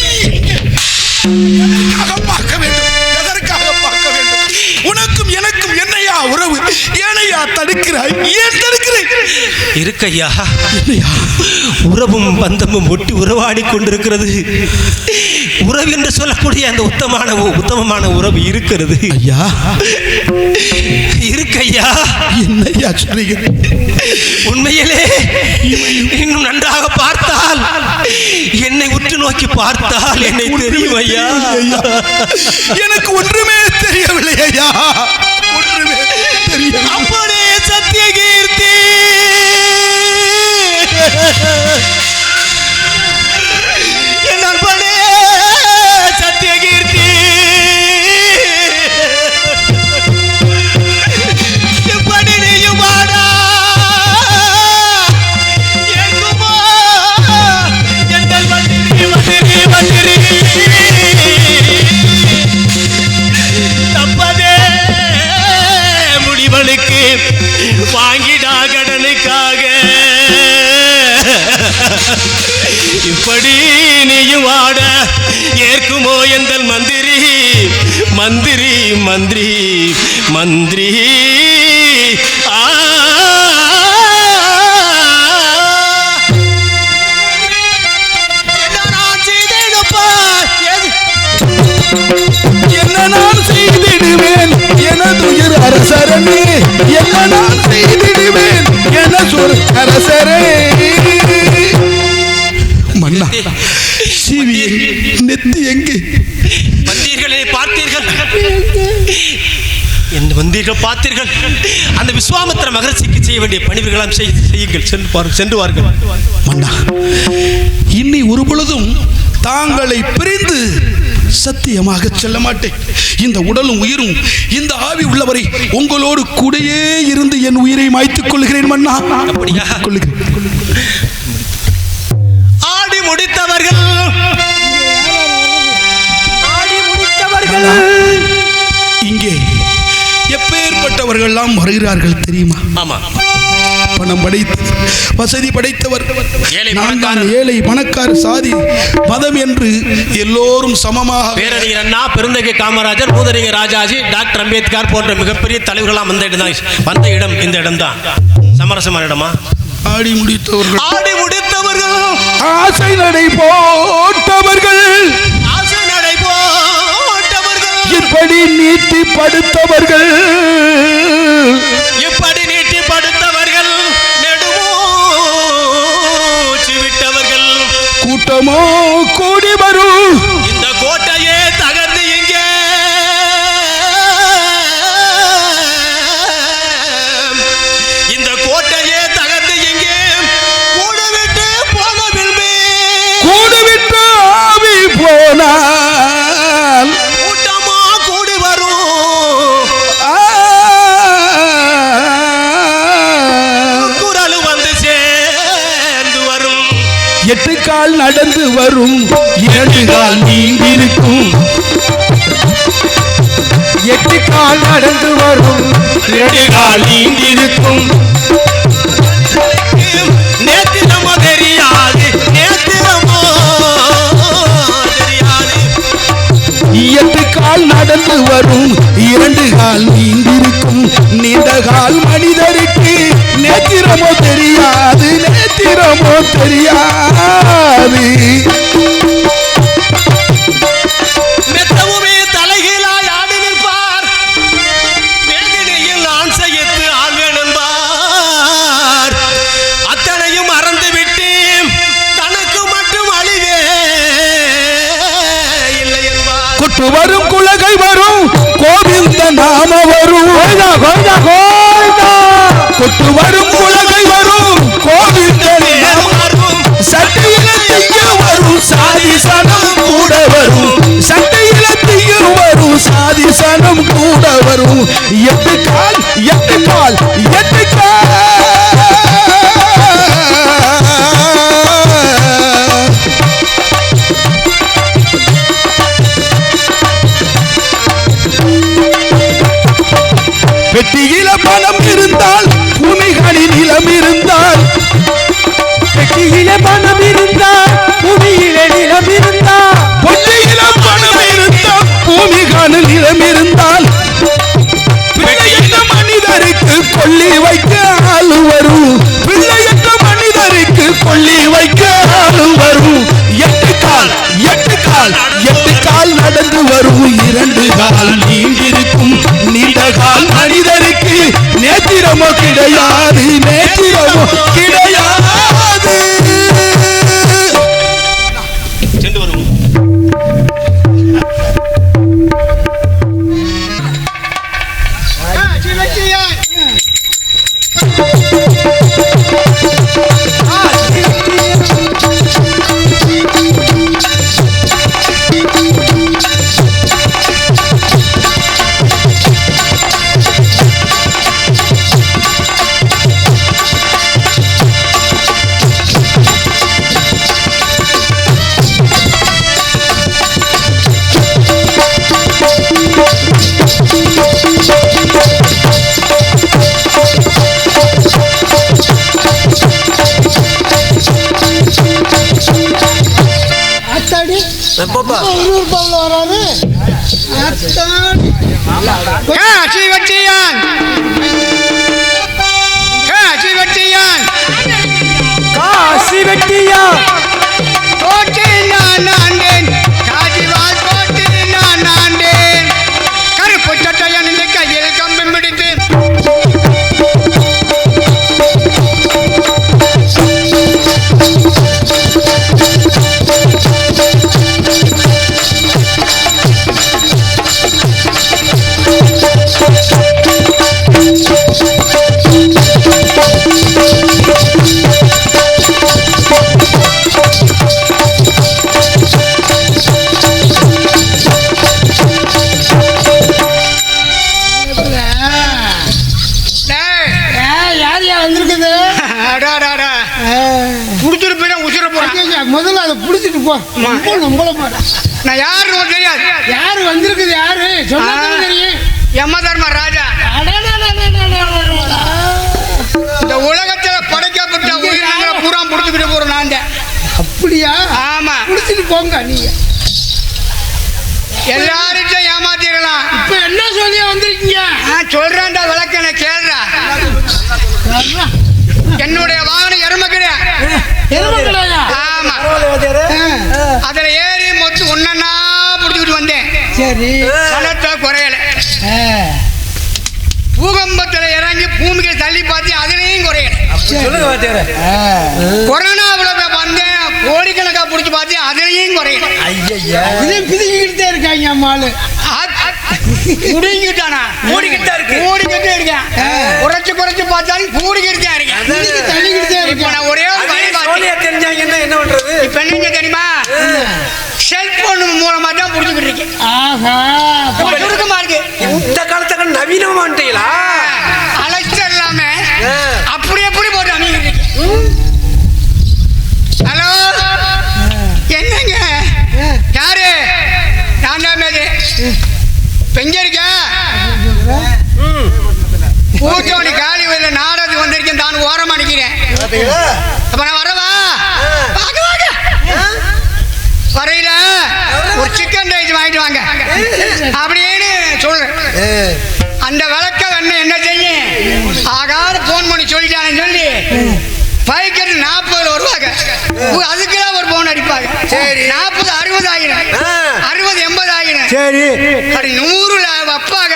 பார்க்க வேண்டும். எதற்காக பார்க்க வேண்டும்? உனக்கும் எனக்கும் என்னையா உறவு? ஏனையா தடுக்கிறாய்? ஏன் தடுக்கிறேன்? இருக்கையா, உறவும் பந்தமும் ஒட்டி உறவாடி கொண்டிருக்கிறது. உறவு என்று சொல்லக்கூடிய அந்த உத்தமமான உறவு இருக்கிறது ஐயா. இருக்கையா, என்னையா சொல்றீங்க? உண்மையிலே இன்னும் நன்றாக பார்த்தால், என்னை உற்று நோக்கி பார்த்தால் என்னை தெரியும் ஐயா. எனக்கு ஒன்றுமே தெரியவில்லை ஐயா, ஒன்றுமே தெரியவில்லை. அப்படியே சத்தியகீர்த்தி, என் நண்பனே சத்தியகீர்த்தி, இப்படி நீயும் வாடா. எங்குமா எங்கள் வந்திரி தப்பதே வாங்கிடா கடனுக்காக இப்படி நீயும் வாட ஏற்குமோ எந்தன் மந்திரி மந்திரி மந்திரி மந்திரி என்ன நான் செய்திடுவேன் எனதுயிர் அரசரனே, என்ன நான் செய்திடுவேன் எனதுயிர் அரசரே. மன்னா சீவி நெத்தி எங்கே? வந்தீர்களே பார்த்தீர்கள், என் வந்தீர்கள் பார்த்தீர்கள். அந்த விஸ்வாமித்திர மகரிஷிக்கு செய்ய வேண்டிய பணிவுகளாம் செய்யுங்கள். சென்று வாருங்கள். மன்னா, இன்னி ஒரு பொழுதும் தாங்களை பிரிந்து சத்தியமாக செல்ல மாட்டேன். இந்த உடலும் உயிரும் இந்த ஆவி உள்ளவரை உங்களோடு கூடயே இருந்து என் உயிரை மாய்த்துக் கொள்கிறேன் மன்னா. அப்படியா? கொள்ளுகிறேன். ஆடி முடித்தவர்கள் இங்கே எப்பேற்பட்டவர்கள் எல்லாம் வருகிறார்கள் தெரியுமா? ஆமா. பணம் படைத்த வசதி படைத்தவர், நான் தான் ஏழை பணக்கார, சாதி மதம் என்று எல்லோரும் சமமாக. பேரறிஞர் அண்ணா, பெருந்தகை காமராஜர், மூதறிஞர் ராஜாஜி, டாக்டர் அம்பேத்கர் போன்ற மிகப்பெரிய தலைவர்களாம் வந்த இடம் இந்த இடம் தான். சமரசமான இடமா? ஆடி முடித்தவர்கள், ஆடி முடித்தவர்கள், ஆசை நடை போட்டவர்கள், ஆசை நடை போட்டவர்கள், இப்படி நீட்டி படுத்தவர்கள், இப்படி நீட்டி படுத்தவர்கள், நெடுமூச்சு விட்டவர்கள், கூட்டமோ கூடி வரும் இந்த கோட்டையே தகர்ந்து இங்கே இந்த கோட்டையே தகர்ந்து இங்கே கூடு விட்டு போன பின்பே கூடு விட்டு ஆவி போனால் கூட்டமா கூடி வரும், குரல் வந்து சேர்ந்து வரும், எட்டு கால் நடந்து வரும், ஏழு கால் நீண்டிருக்கும், எட்டு கால் நடந்து வரும், இரண்டு கால் நீண்டிருக்கும், நேத்திரமோ தெரியாது, நேத்திரமோ தெரியாது, எட்டு கால் நடந்து வரும், இரண்டு கால் நீண்டிருக்கும், நீண்ட கால் மனிதருக்கு நேத்திரமோ தெரியாது, நேத்திரமோ தெரியாது. மெத்தவுமே தலைகீழாய் ஆடி நிற்பார், வேதினியில் ஆண் செய்யத்து ஆள்வேன் என்பார், அத்தனையும் மறந்து விட்டு தனக்கு மட்டும் அழிவே இல்லை என்பார். கொட்டு வரும் குலகை வரும், கோவிந்த நாம வரும், கொட்டு வரும் குலகை வரும், கோவிந்த நாம வரும், சட்டையில தீயும் வரும், சாதி சனம் கூட வரும், சட்டையில தீயும் வரும், சாதி சனம் கூட வரும், எட்டு கால் எட்டு கால் எட்டு கால். பெட்டியில பணம் இருந்தால், பூமிகளில் நிலம் இருந்தால், பெட்டியில பணம் இருந்தால், பூமியில நிலம் இருந்தால், பொட்டியில பணம் இருந்தால், பூமிகளில் நிலம் இருந்தால், பிள்ளையற்ற மனிதருக்கு கொள்ளி வைக்க ஆளு வரும், பிள்ளையற்ற மனிதருக்கு கொள்ளி வைக்க ஆளு வரும், எட்டு கால் எட்டு கால் எட்டு கால் நடந்து வரும், இரண்டு கால் நீண்டிருக்கும், நீண்ட கால் மனிதருக்கு நேத்திரமோ கிடையாது, நேத்திரமோ கிடையாது. சென்று வரும். பாம்புல வராது காசி வெற்றியான் காசி வெற்றியான் காசி வெட்டியா போற்றி நான் ஆண்டேன் காசிவால் போற்றி நான் ஆண்டேன் கருப்பு சட்டையன் இந்த கையில் கம்பம் பிடித்து முதல்ல அதை புடிச்சிட்டு போ நம்மள நான் யாருன்னு உனக்கு தெரியாது யாரு வந்திருக்குது யாரு சொன்னா தெரியும் யம தர்ம ராஜா இந்த உலகத்துல படைக்கப்பட்ட உயிரினங்களை பூரா புடிச்சுக்கிட்டு போறோம் நான் அப்படியா ஆமா புடிச்சிட்டு போங்க நீங்க எல்லார்கிட்டையும் ஏமாத்திடலாம் இப்ப என்ன சொல்லி வந்திருக்கீங்க நான் சொல்றேன்டா விளக்கண கேள்றா என்னுடைய வாகனம் எருமை கிடையாது ஆமா அதுல ஏறி மொத்தம் ஒன்னா புடிச்சுக்கிட்டு வந்தேன் சரி பணத்தை குறையல பூகம்பத்துல இறங்கி பூமிக்கு தள்ளி பார்த்து அதுலயும் குறையல கொரோனாவுல வந்தேன் கோடிக்கணக்கா புடிச்சு பார்த்து அதுலயும் குறையல பிதிக்கிட்டே இருக்காங்க அம்மாளு குடிங்கிட்டானா கூடிக்கிட்டே இருக்கேன் குறைச்சு பார்த்தாலும் கூடிக்கிட்டே இருக்கேன் தள்ளிக்கிட்டே இப்போ நான் ஒரே ஒரு வழி தெரிஞ்சாங்கன்னா என்ன பண்றது இப்ப என்ன தெரியுமா செல்போன் மூலமா தான் புடிச்சுக்கிட்டு இருக்கேன் ஆஹா சுருக்கமா இருக்கு இந்த காலத்துக்கு நவீனமா வந்துட்டீங்களா அலெக்சா இல்லாம அப்படி எப்படி போட்டு அமைக்கிட்டு இருக்கேன் ஹலோ என்னங்க யாரு நான் தான் மேலே எங்க இருக்க பூச்சோடி காலி வயல நாடகத்துக்கு வந்திருக்கேன் தான் ஓரமா நிக்கிறேன் அப்ப நான் வரவா வாங்க வாங்க வரையில ஒரு சிக்கன் ரைஸ் வாங்கிட்டு வாங்க அப்படின்னு சொல்றேன் அந்த விளக்க வேணும் என்ன செய்யும் ஆகாத போன் பண்ணி சொல்லிட்டானு சொல்லி பைக்கெட்டு 40 வருவாங்க அதுக்கெல்லாம் ஒரு போன் அடிப்பாங்க 40 60 ஆகிடும் 60 80 ஆகிடும் சரி அப்படி 100 வைப்பாங்க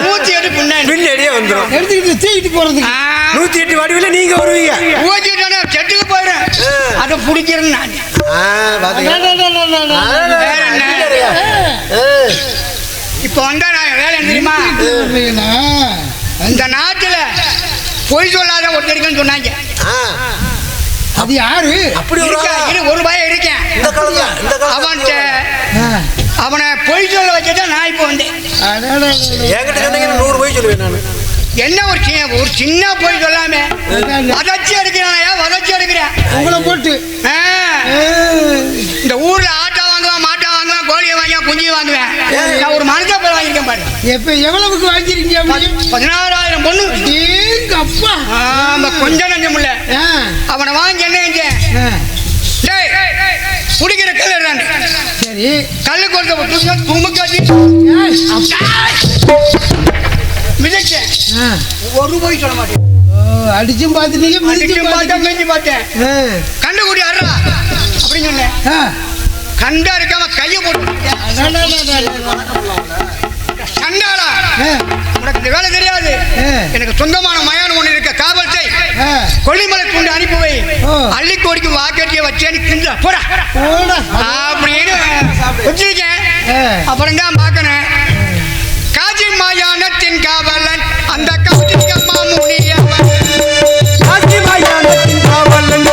108 பின்னாடியே வந்துடும் எடுத்துக்கிட்டு தூக்கிட்டு போறதுக்கு 108 வடிவில நீங்க வருவீங்க ஊச்சிட்டோன்னா செட்டுக்கு போயிடும் அதை பிடிக்கிறது நான் இப்போ வந்தா நான் வேலை தெரியுமா இந்த நாட்டுல பொய் சொல்லாத ஒருத்தருக்குன்னு சொன்னாங்க அது யாரு அப்படி ஒரு பயம் இருக்கேன் அவன்கிட்ட அவனை பொய் சொல்ல வச்சுதான் நான் இப்போ வந்தேன் என்கிட்ட சொன்னீங்கன்னா 100 போய் சொல்லுவேன் நான் என்ன ஒரு சின்ன பொய் சொல்லாம வதச்சி எடுக்கிறேன் உங்களை போட்டு இந்த ஊர்ல ஆட்டா வாங்குவேன் மாட்டா வாங்குவேன் கோழியை வாங்குவேன் குஞ்சி வாங்குவேன் நான் ஒரு மனுஷா போய் வாங்கியிருக்கேன் பாரு எப்ப எவ்வளவுக்கு வாங்கிருக்கீங்க 16,000 பொண்ணு அப்பா ஆமா கொஞ்சம் நஞ்சம் இல்ல அவனை வாங்கி என்ன செஞ்சேன் குடிக்கிற கல் சரி கல்லு கொடுத்த துமுக்காச்சு மிதிச்சேன் ஒரு போய் சொல்ல மாட்டேன் அடிச்சும் பார்த்துட்டீங்க மிதிச்சு பார்த்தேன் கண்டு கூடி அறா அப்படின்னு சொன்னேன் கண்டா இருக்காம கையை போட்டு சண்டாளா உனக்கு இந்த வேலை தெரியாது எனக்கு சொந்தமான மயானம் ஒண்ணு இருக்க காவல்தை கொல்லிமலை துண்டு அனுப்பி வை அள்ளிக்கோடிக்கு வாக்கட்டிய வச்சேன்னு போடா அப்படின்னு வச்சிருக்கேன் அப்புறம் தான் பார்க்கணும் காஜி மயானத்தின் காவலன் அந்த கவுச்சிக்கம்மா முனியவன் காஜி மயானத்தின் காவலன்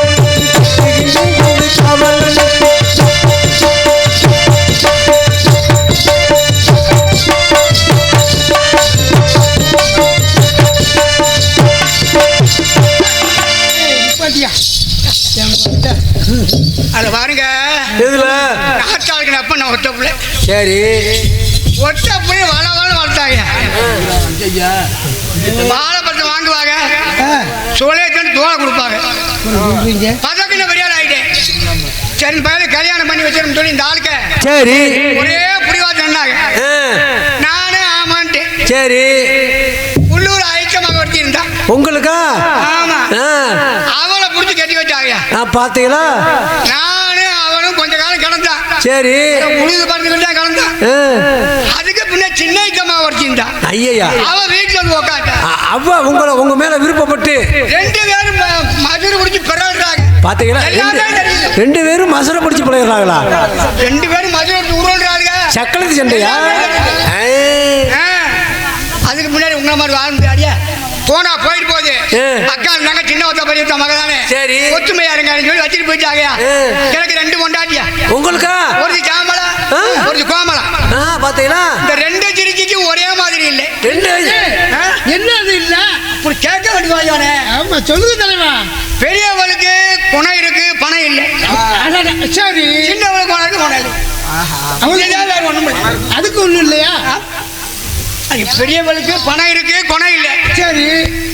அது பாருங்க நாட்டாளுக்கு அப்ப நான் ஒட்ட பிள்ளை சரி ஒட்ட பிள்ளை வளர்த்தாங்க வாழைப்பழத்தை வாங்குவாங்க சோழையத்தன் தோலை கொடுப்பாங்க பதக்கின பெரியார் ஆகிட்டேன் சரி பையனை கல்யாணம் பண்ணி வச்சிருன்னு சொல்லி இந்த ஆளுக்க சரி ஒரே புடிவாதம் சொன்னாங்க. நானே ஆமான்ட்டு. சரி உள்ளூர் ஐக்கியமாக ஒருத்தி இருந்தா உங்களுக்கா? ஆமா. அவளை புடிச்சு கட்டி வச்சாங்க. பாத்தீங்களா? நானு அவனும் கொஞ்ச காலம் கிடந்தான். சரி உழுது பறந்துக்கிட்டா கிடந்தான். அதுக்கு பின்ன சின்ன ஐக்கியமா ஒருத்தி இருந்தா. ஐயா அவ வீட்டுல வந்து உட்காட்டா. அவ உங்க மேல விருப்பப்பட்டு 2 பேரும் மதுரை பிடிச்சி பிறகுறாங்க. பாத்தீங்களா? 2 பேரும் மசரை பிடிச்சி பிழைகிறாங்களா? 2 பேரும் மதுரை உருள்றாங்க. சக்கலத்து சண்டையா? அதுக்கு முன்னாடி உங்களை மாதிரி வாழ முடியாடியா போனா போயிட்டு போகுது. அக்கா இருந்தாங்க சின்ன ஒத்த பெரிய மக தானே. சரி ஒத்துமையா இருங்கன்னு சொல்லி வச்சுட்டு போயிட்டாங்க. எனக்கு 2 பொண்டாட்டியா. உங்களுக்கா? ஒரு சாமலா ஒரு கோமலா. பாத்தீங்களா? இந்த 2 சிரிக்கிக்கு ஒரே மாதிரி இல்லை. என்ன அது இல்ல இப்படி கேட்க வேண்டியவானே. ஆமா சொல்லுங்க தலைவா. பெரியவளுக்கு குணம் இருக்கு பணம் இல்லை. சரி சின்னவளுக்கு குணம் இருக்கு பணம் இல்லை. அதுக்கு ஒண்ணும் இல்லையா? பெரியவளுக்கு பணம் இருக்கு குணம் இல்லை. சரி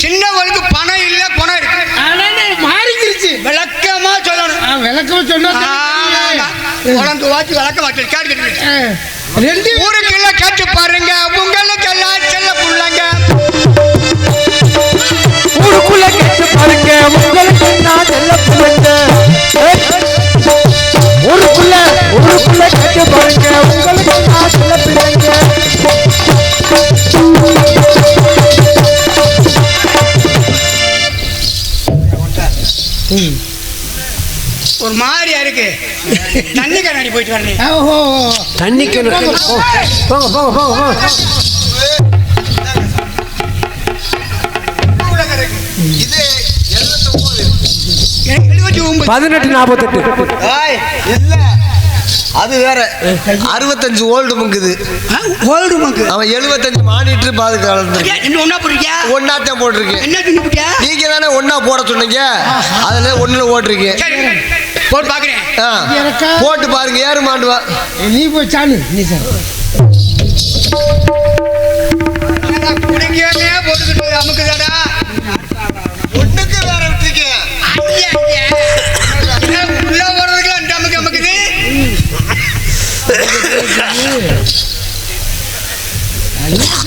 சின்னவளுக்கு பணம் இல்ல குணம் இருக்கு. மாறிக்கிருச்சு. விளக்கமா சொல்லணும். விளக்கமா சொன்னா உடம்பு வாச்சு விளக்கமா சொல்லி கேட்டுக்கிட்டு 2 ஊருக்குள்ள கேட்டு பாருங்க. உங்களுக்கு எல்லாம் செல்ல புள்ளங்க. ஊருக்குள்ள கேட்டு பாருங்க. உங்களுக்கு நான் செல்ல பிள்ளைங்க. ஊருக்குள்ள கேட்டு பாருங்க. உங்களுக்கு நான் செல்ல பிள்ளைங்க. ஒரு மாதிரியா இருக்கு. தண்ணி கண்ணாடி போயிட்டு வரேன். தண்ணி போங்க 1848. அது வேற 65 ஓல்டு முங்குது. ஓல்டு மங்கு அவன் 75 மானிட்டர் பாது கலந்து ஒன்னா போட்டிருக்கியா? ஒன்னாத்தான் போட்டிருக்கேன். என்ன தின்னுபிட்டியா? நீங்க தானே ஒன்னா போட சொன்னீங்க. அதுல ஒண்ணுல ஓட்டிருக்கேன். போட்டு பாக்குறேன். போட்டு பாருங்க. ஏறு மாண்டுவா. நீ போய் சாணு நீ சார் குடிக்கவே போட்டுக்கிட்டு அமுக்குதாடா. ஒண்ணுக்கு வேற விட்டுருக்கேன். உள்ள போறதுக்கு அந்த அமுக்கு அமுக்குது.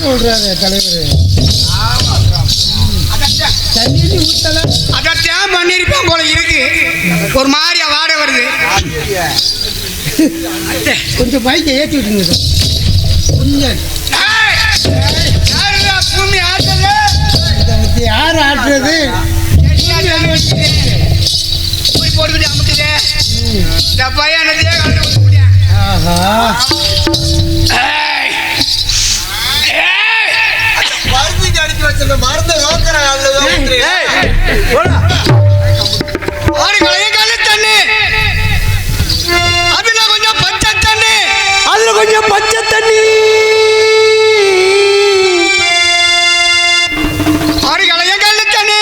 சொல்றாரு தலைவர். அதான் பண்ணிருப்பேன் போல இருக்கு. ஒரு மாதிரியா வாட வருது. கொஞ்சம் பைக்கை ஏற்றி விட்டுங்க சார். கொஞ்சம் பூமி ஆட்டல யார் ஆட்டுறது? போட்டுக்கிட்டு அமுக்குது. இந்த பையன் கண்டு ஆஹா அடிச்சு வச்சிருந்த மருந்து ரோக்கரை தண்ணி அதுல கொஞ்சம் பச்சை தண்ணி. ஆறு கலைய கல்லு தண்ணி.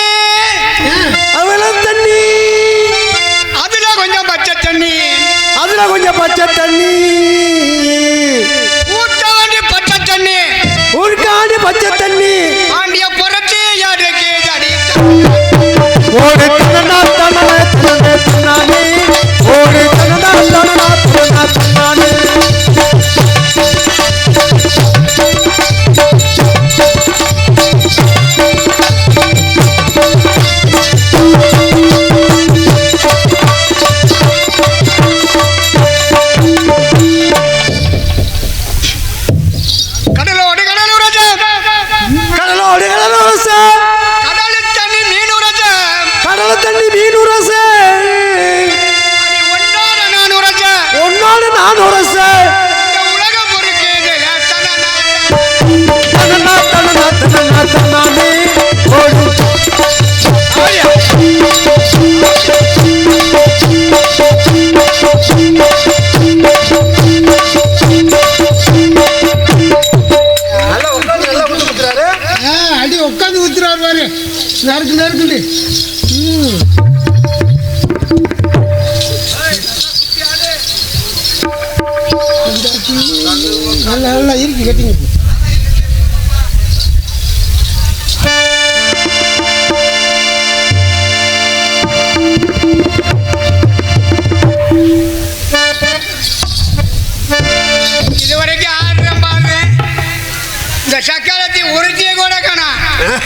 அதுல கொஞ்சம் பச்சை தண்ணி. ஊட்ட வேண்டி பச்சை தண்ணி. ஆண்டிய புரட்சி யாருக்கு அடி ஓடு தனனா தன்னானே. ஓடு தனனா தன்னானே. கடலோடு கடல் தண்ணி மீன் உரச. ஒன்னோடு நான் உரச. உலகம் பொறுக்கு தன்னானே. ஓடு அடி உட்காந்து ஊத்துறாரு பாரு. நறுக்குண்டு நல்லா இருக்கு கட்டிங்க.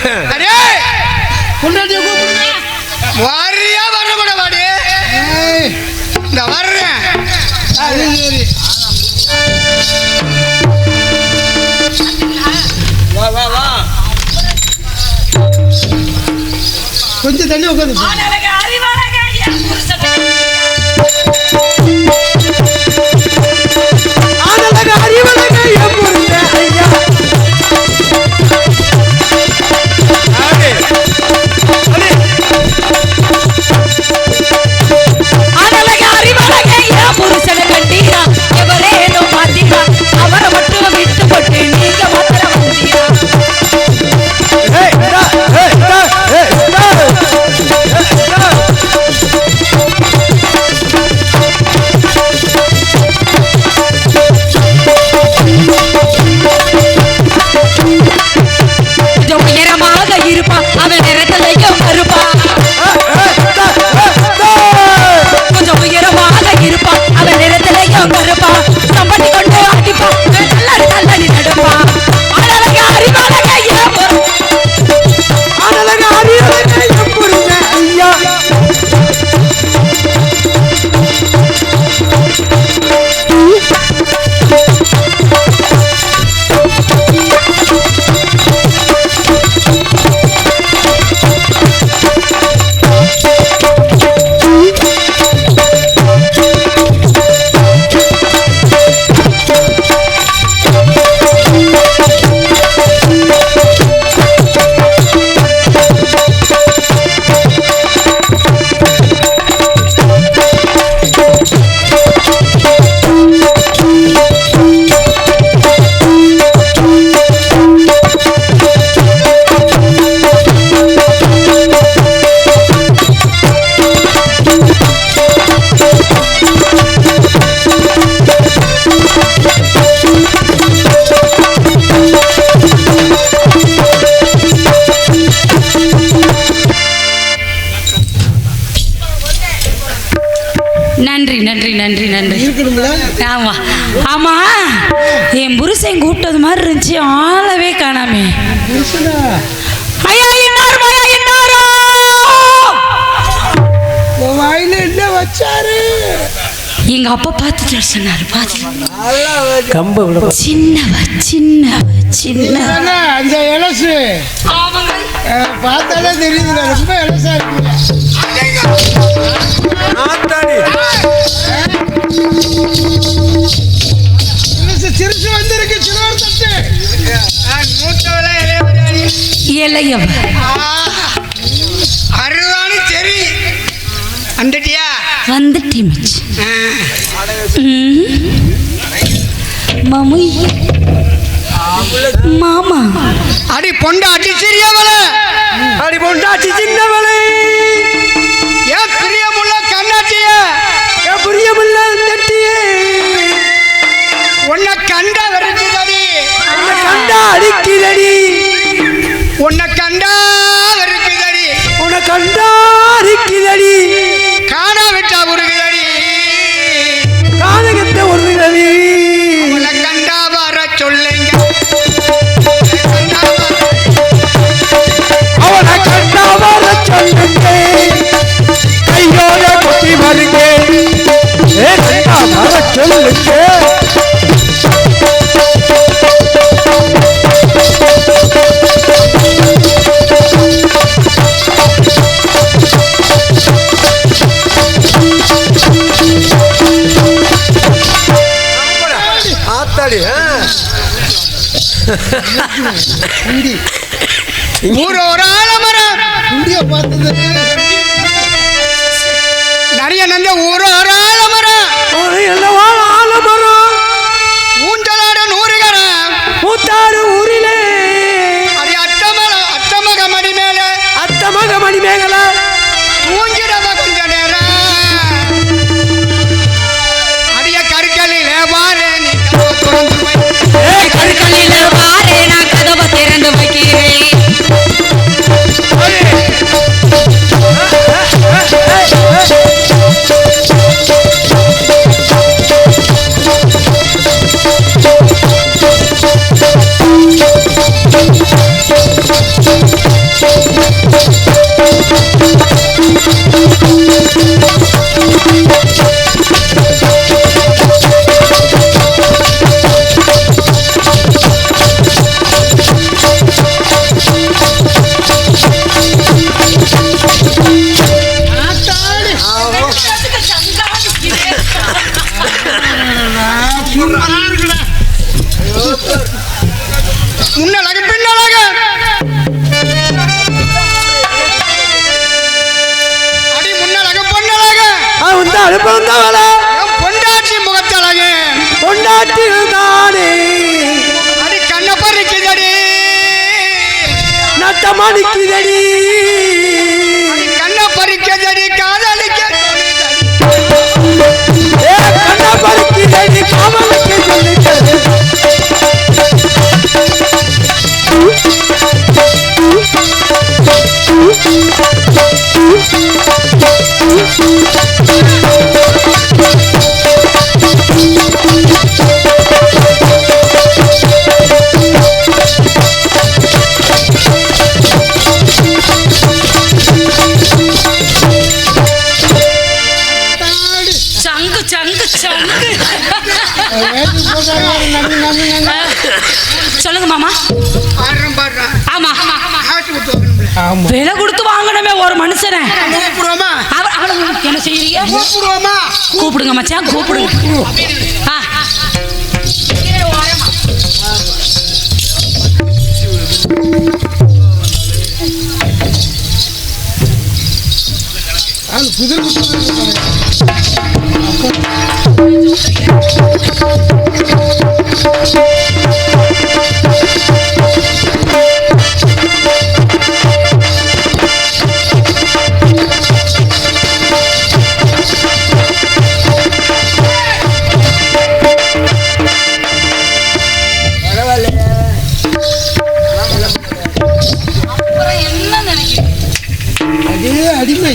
அடே பொண்டாட்டியை கூப்பிடுங்க. வாரியா வரக்கூட வாடி ஏய், இந்த வர்றேன் அது சரி. கொஞ்சம் தண்ணி உட்காந்து அவரை மட்டும் விட்டு போட்டு நீங்க மாத்திரம் வந்தீரா நன்றி நன்றி நன்றி நன்றி ஆமா ஆமா என் புருஷன் கூப்பிட்டது மாதிரி இருந்துச்சு ஆளவே காணாமே ஐயா இன்னாரும் ஐயா இன்னாரும் வாயில என்ன வச்சாரு எங்க அப்பா பார்த்துட்டு சொன்னாரு பார்த்துட்டு கம்ப விட சின்னவ சின்னவ சின்ன அந்த இலசு பார்த்தாலே தெரியுது ரொம்ப இலசா இருக்கு சிறுசு வந்திருக்கு சிறுவர் தட்டு இளையவ அருவானு சரி வந்துட்டியா வந்துட்டே மச்சி மாமு மாமா அடி பொண்டாட்டி சிறியவள அடி பொண்டாட்டி சின்னவளே ஏன் பிரியமுள்ள கண்ணாட்டிய என் புரியமில்ல தட்டியே உன்னை கண்டா வருக்குதடி உன்னை கண்டா அடிக்குதடி உன்னை கண்டா வருக்குதடி உன்னை கண்டா அடிக்குதடி காணா விட்டா உருகுதடி காதகத்தை ஒருதடி உன்னை கண்டா வர சொல்லுங்க அவனை கண்டா வர சொல்லுங்க கையோட கொட்டி வருங்க கண்டா வர சொல்லுங்க ஊர் ஒரு ஆலமரம் இந்தியா பார்த்தது நிறைய நந்த ஊர் ஒரு ஆலமரம் என்னவா ஆலமரம் ஊஞ்சலாட நூறுகரம் மூத்தாறு ஊரிலே அது அட்டமக மணி மேல அத்தமக மணி மேகல ஊஞ்சிடவ கொஞ்ச நேரம் அடிய கற்களில வாரே நீ கதவை திறந்து வை. கற்களில வாரே நான் கதவை திறந்து வைக்கிறேன் ஏய் கருப்பந்தவளே என் பொண்டாட்டி முகத்தழகு பொண்டாட்டில் தானே அடி கண்ணப்ப இருக்குதடி நட்டமணிக்குதடி அடி கண்ணப்ப இருக்குதடி காதலிக்க கண்ணப்பறிக்குதடி காமலுக்கு சொல்லிக்கிறது சங்கு சங்கு சங்கு சொல்லுங்க மாமா. ஆடுறோம் பாடுறான் ஆமா ஆட்டு விட்டு வரணும்ல. விலை கொடுத்து வாங்கணுமே ஒரு மனுஷனை. கூப்பிடுவோமா அவளை என்ன செய்யறீங்க? கூப்பிடுவோமா கூப்பிடுங்க மச்சான் கூப்பிடுங்க. ஆ. என்ன நினைக்கிறீங்க? அதே அடிமை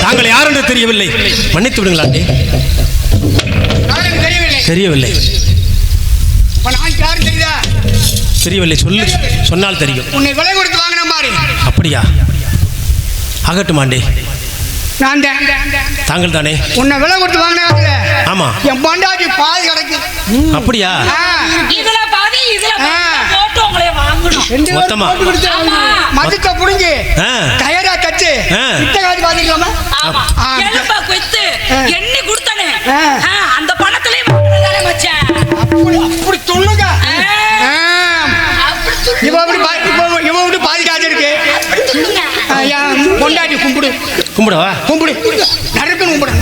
தாங்கள் யார் என்று தெரியவில்லை, மன்னித்து விடுங்களா ஆண்டி. யாருக்கு தெரியவில்லை தெரியவில்லை இப்ப நான் யாரு தெரியுதா தெரியவில்லை, சொல்லு, சொன்னால் தெரியும். உன்னை விலை கொடுத்து வாங்கின மாதிரி அப்படியா? ஆகட்டும் ஆண்டி. நான் தான் தாங்கள் தானே? உன்னை விலை கொடுத்து வாங்கின ஆமா. என் பொண்டாட்டி பாதி கிடைக்கும் அப்படியா? இதுல பாதி இதுல ஆ. போட்டு உங்களை வாங்கணும். மொத்தமா? ஆமா. மதுக்க புடுங்கி ஆ. டயரா கட்டு ஆ. இட்ட காது பாத்துக்கலாமா ஆமா. ஆ. எலும்பை கொத்து ஆ. எண்ணி கொடுத்தானே. ஆ. அந்த பணத்திலே வாங்கினதானே மச்சான். அப்படி அப்படி சொல்லுங்க ஆ. ஆ. அப்படி சொல்லு. இவ அப்படி பாதி காசு இருக்கு அப்படி சொல்லுங்க. என் பொண்டாட்டி கும்பிடு கும்பிடவா? கும்பிடு நறுக்குன்னு கும்பிடு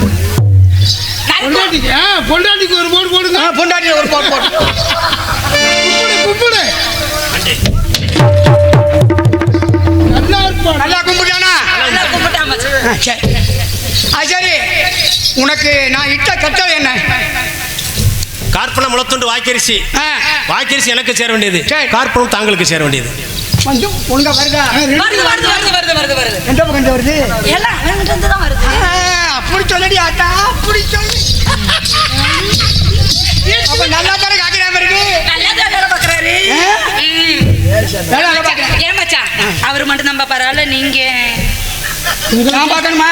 பொண்டாட்டிக்கு பொண்டாட்டிக்கு ஒரு போடு போடுங்க பொண்டாட்டி ஒரு போட்டு போட்டு கும்பிடு நல்லா இருப்பான் நல்லா கும்பிட்டானா நல்லா கும்பிட்டா மச்சான். சரி சரி உனக்கு நான் இட்ட கட்டளை என்ன கார்பணம் முளத்துண்டு வாய்க்கரிசி. ஆ. வாய்க்கரிசி எனக்கு சேர வேண்டியது, சரி. கார்பணம் தாங்களுக்கு சேர வேண்டியது. வந்து ஒழுங்கா வருதா வருது. எந்த பக்கம் வருது எல்லாம் அவன்கிட்ட இருந்து தான் வருது. அப்படி சொல்லடி ஆத்தா அப்படி சொல்லி அப்ப நல்லா தானே காக்கிறாம இருக்கு நல்லாதான் வேலை பார்க்கறாரு. வேலை நல்லா பார்க்கிறேன். ஏன் மச்சான் அவர் மட்டும் நம்ம பரவாயில்ல, நீங்க நான் பார்க்கணுமா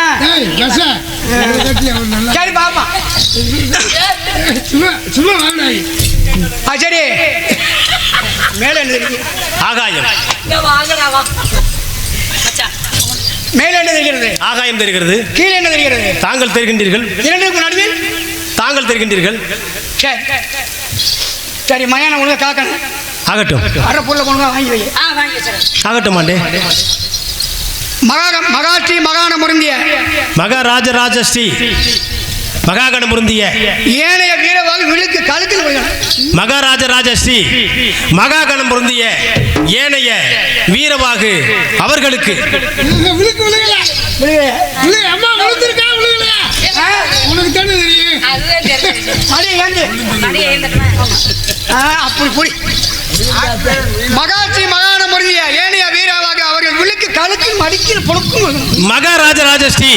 சரி பாப்பா சும்மா வாங்க சரி மேல என்ன இருக்கு ஆகாயம். இங்க வாங்கடா வா மச்சான். மேல என்ன தெரிகிறது ஆகாயம் தெரிகிறது, கீழே என்ன தெரிகிறது தாங்கள் தெரிகின்றீர்கள். இரண்டுக்கும் நடுவில் தாங்கள் தெரிகின்றீர்கள். சரி சரி மயான ஒழுங்கா காக்கணும் ஆகட்டும், அரை பொருளை ஒழுங்கா வாங்கி வை வாங்கி வச்சிருக்கேன். ஆகட்டும் ஆண்டே. மகாஸ்ரீ மகான முருந்திய மகாராஜராஜஸ்ரீ மகாகண முருந்திய ஏனைய வீரவாக விழுக்கு கழுத்தில் விழுகணும் மகாராஜராஜஸ்ரீ மகாகணம் பொருந்திய ஏனைய வீரவாகு அவர்களுக்கு விழுக்கு விழுகல விழுக அம்மா விழுந்திருக்கா விழுகல உனக்கு தானே தெரியும் அதுதான் தெரியும். அடி ஏந்து மடியை ஏந்தட்டுமா? அப்படி புடி மகாஸ்ரீ மகான முருந்திய ஏனைய வீரவாக அவர்கள் விழுக்கு கழுத்தில் மடிக்கில் பொழுக்கும் விழுகணும் மகாராஜராஜஸ்ரீ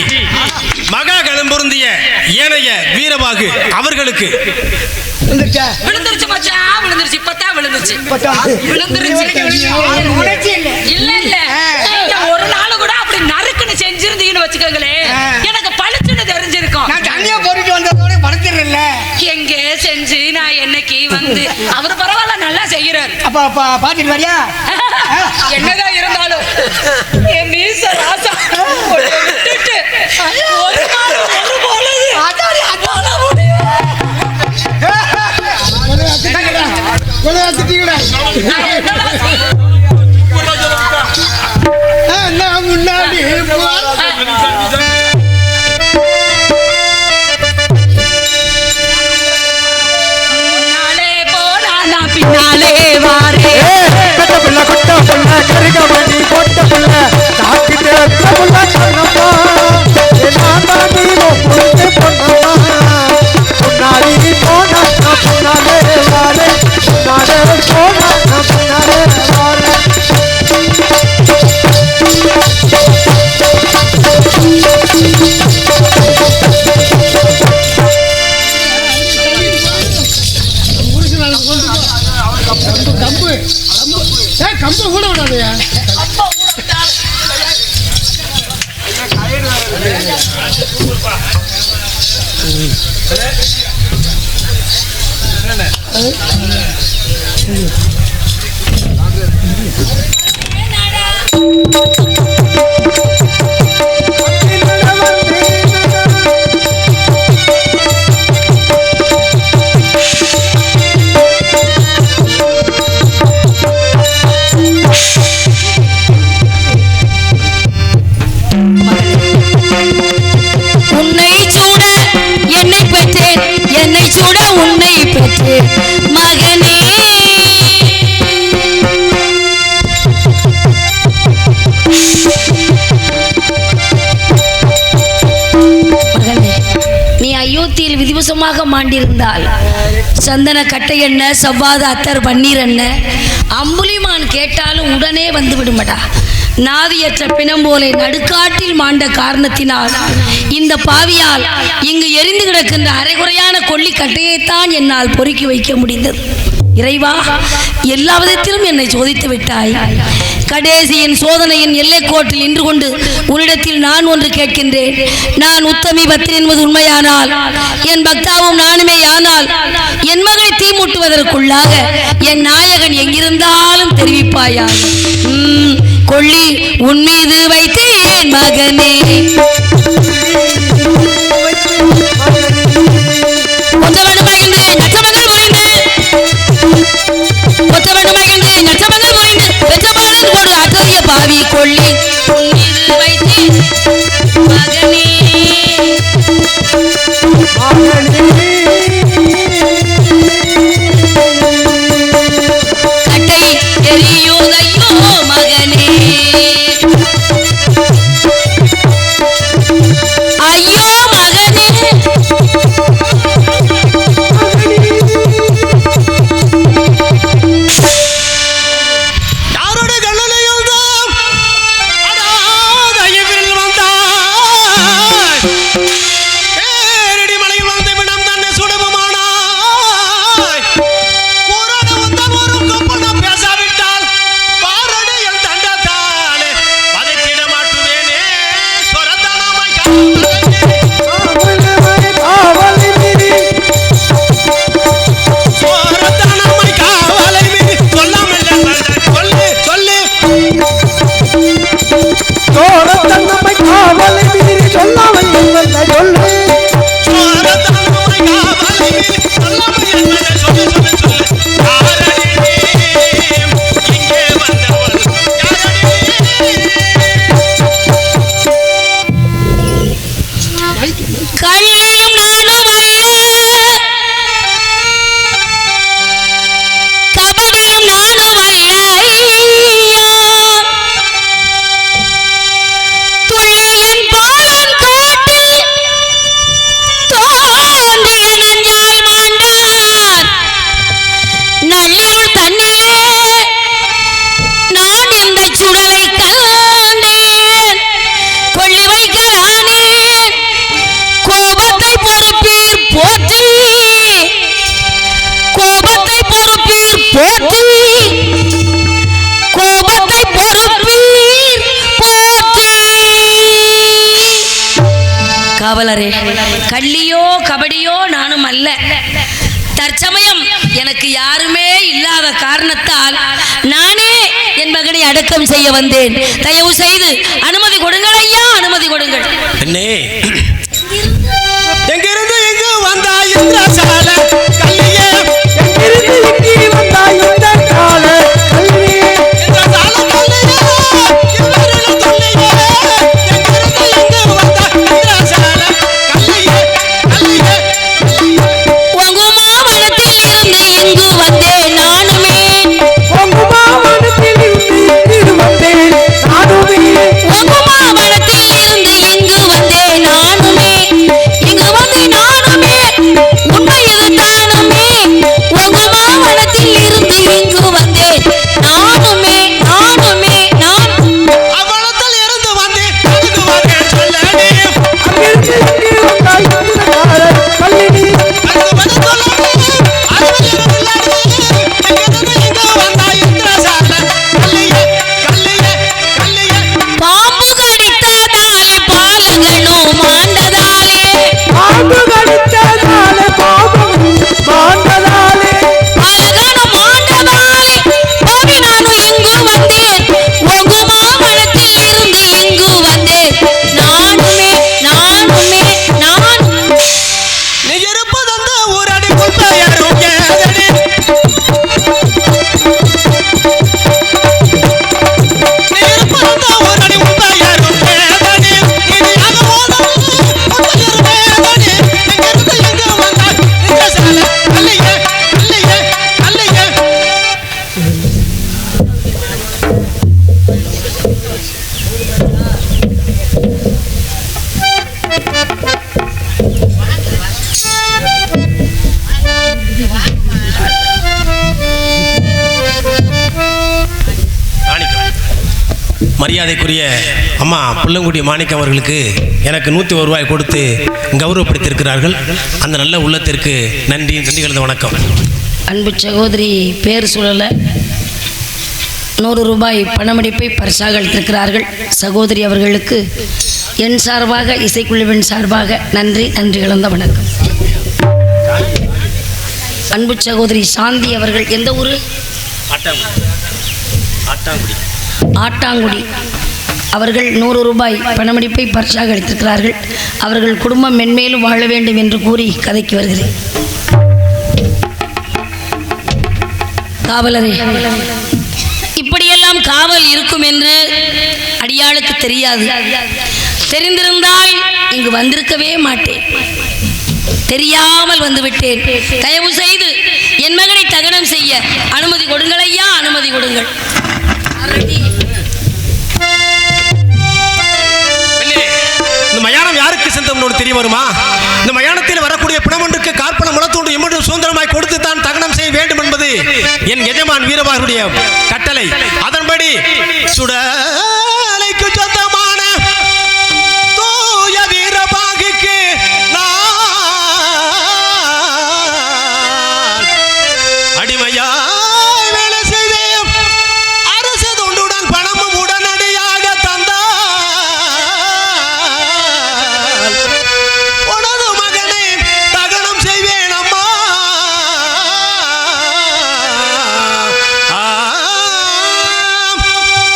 மகாகணம் பொருந்திய ஏனைய வீரவாகு அவர்களுக்கு வந்துச்சா விழுந்துருச்சு மச்சான், விழுந்துருச்சு. இப்பதான் விழுந்துருச்சு. விழுந்துருச்சு. உணர்ச்சி இல்லை இல்ல இல்ல நீங்க ஒரு நாள் கூட அப்படி நறுக்குன்னு செஞ்சிருந்தீங்கன்னு வச்சுக்கோங்களேன், எனக்கு பளிச்சுன்னு தெரிஞ்சிருக்கும். நான் தண்ணியா போட்டுட்டு வந்ததோட படுத்துறேன்ல எங்க செஞ்சு நான் என்னைக்கு வந்து அவர் பரவாயில்ல நல்லா செய்யறாரு. அப்ப பாத்துட்டு வரியா என்னதான் இருந்தாலும் என் மீச ராசா உன்னை விட்டுட்டு ஒரு நாள் ஒரு பொழுது வாழ முடியும். கொலை ஆத்திட்டீங்களா நான் என்னடா செய்ய? கருகமணி போட்ட புள்ள நாட்டுக்கு ரத்த புள்ள கண்ணம்மா நான் தாண்டி பொண்ணு பொண்ணம்மா முன்னாடி போனா முன்னாலே வாரே முன்னாலே போனா முன்னாலே வாரே கம்பு கூட விடாதயா உன்னை பெற்று மகனே நீ அயோத்தியில் விதிவசமாக மாண்டிருந்தால் சந்தன கட்டை என்ன செவ்வாத அத்தர் பன்னீர் என்ன அம்புலிமான் கேட்டாலும் உடனே வந்து விடுமடா. நாதியற்ற பிணம் போலே நடுக்காட்டில் மாண்ட காரணத்தினால் இந்த பாவியால் இங்கு எரிந்து கிடக்கின்ற அரைகுறையான கொல்லி கட்டையைத்தான் என்னால் பொறுக்கி வைக்க முடிந்தது. இறைவா, எல்லா விதத்திலும் என்னை சோதித்து விட்டாய். கடைசியின் சோதனையின் எல்லைக்கோட்டில் நின்று கொண்டு உன்னிடத்தில் நான் ஒன்று கேட்கின்றேன். நான் உத்தமி பத்திரி என்பது உண்மையானால், என் பக்தாவும் நானுமே ஆனால், என் மகளை தீமூட்டுவதற்குள்ளாக என் நாயகன் எங்கிருந்தாலும் தெரிவிப்பாயா? கொள்ளி உன் மீது வைத்தேன் மகனே. பாவி கொள்ளி உன் மீது வைத்தேன் மகனே. கட்டை எரியுதையோ மகனே. ஐயோ மகனே. காவலரே, கள்ளியோ கபடியோ நானும் அல்ல. தற்சமயம் எனக்கு யாருமே இல்லாத காரணத்தால் நானே என் மகனை அடக்கம் செய்ய வந்தேன். தயவு செய்து அனுமதி கொடுங்கள் ஐயா, அனுமதி கொடுங்கள். அண்ணே, எங்கிருந்து எங்கு வந்தாய் இந்திரசால கல்லியே, எங்கிருந்து இங்கே வந்தாய் இந்த கால கல்லியே, இந்திரசால கல்லியே, எல்லாரும் சொல்லியே, எங்கிருந்து எங்கு வந்தாய் இந்திரசால கல்லியே, கல்லியே, உங்குமா வனத்தில் இருந்து இங்கு வந்தேன் நானுமே. உங்குமா வனத்தில் இருந்து மரியாதைக்குரிய அம்மா புள்ளங்குடி மாணிக்கம் அவர்களுக்கு எனக்கு 101 ரூபாய் கொடுத்து கௌரவப்படுத்தியிருக்கிறார்கள். அந்த நல்ல உள்ளத்திற்கு நன்றி கலந்த வணக்கம். அன்பு சகோதரி பேர் சொல்லலை 100 ரூபாய் பணமடிப்பை பரிசாக அளித்திருக்கிறார்கள். சகோதரி அவர்களுக்கு என் சார்பாக இசைக்குழுவின் சார்பாக நன்றி கலந்த வணக்கம். அன்பு சகோதரி சாந்தி அவர்கள் எந்த ஊர்? ஆட்டாங்குடி. அவர்கள் 100 ரூபாய் பணமடிப்பை பரிசாக அளித்திருக்கிறார்கள். அவர்கள் குடும்பம் மென்மேலும் வாழ வேண்டும் என்று கூறி கதைக்கு வருகிறேன். காவலரே, இப்படியெல்லாம் காவல் இருக்கும் என்று அடியாளுக்கு தெரியாது. தெரிந்திருந்தால் இங்கு வந்திருக்கவே மாட்டேன். தெரியாமல் வந்துவிட்டேன். தயவு செய்து என் மகனை தகனம் செய்ய அனுமதி கொடுங்கள் ஐயா, அனுமதி கொடுங்கள். இந்த மயானம் யாருக்கு சொந்தம்னு தெரிய வருமா? இந்த மயானத்தில் வரக்கூடிய பிணமொன்றுக்கு கார்பண முளத்தோடு இம்மொன்று சுதந்திரமாய் கொடுத்து தான் தகனம் செய்ய வேண்டும் என்பது என் எஜமான் வீரபாகருடைய கட்டளை. அதன்படி சுடலைக்கு சொந்தமான தூய வீரபாகுக்கு அடிமையாய் வேலை செய்தேன். அரசு தொண்டுடன் பணமும் உடனடியாக தந்தால் உனது மகனை தகனம் செய்வேன் அம்மா.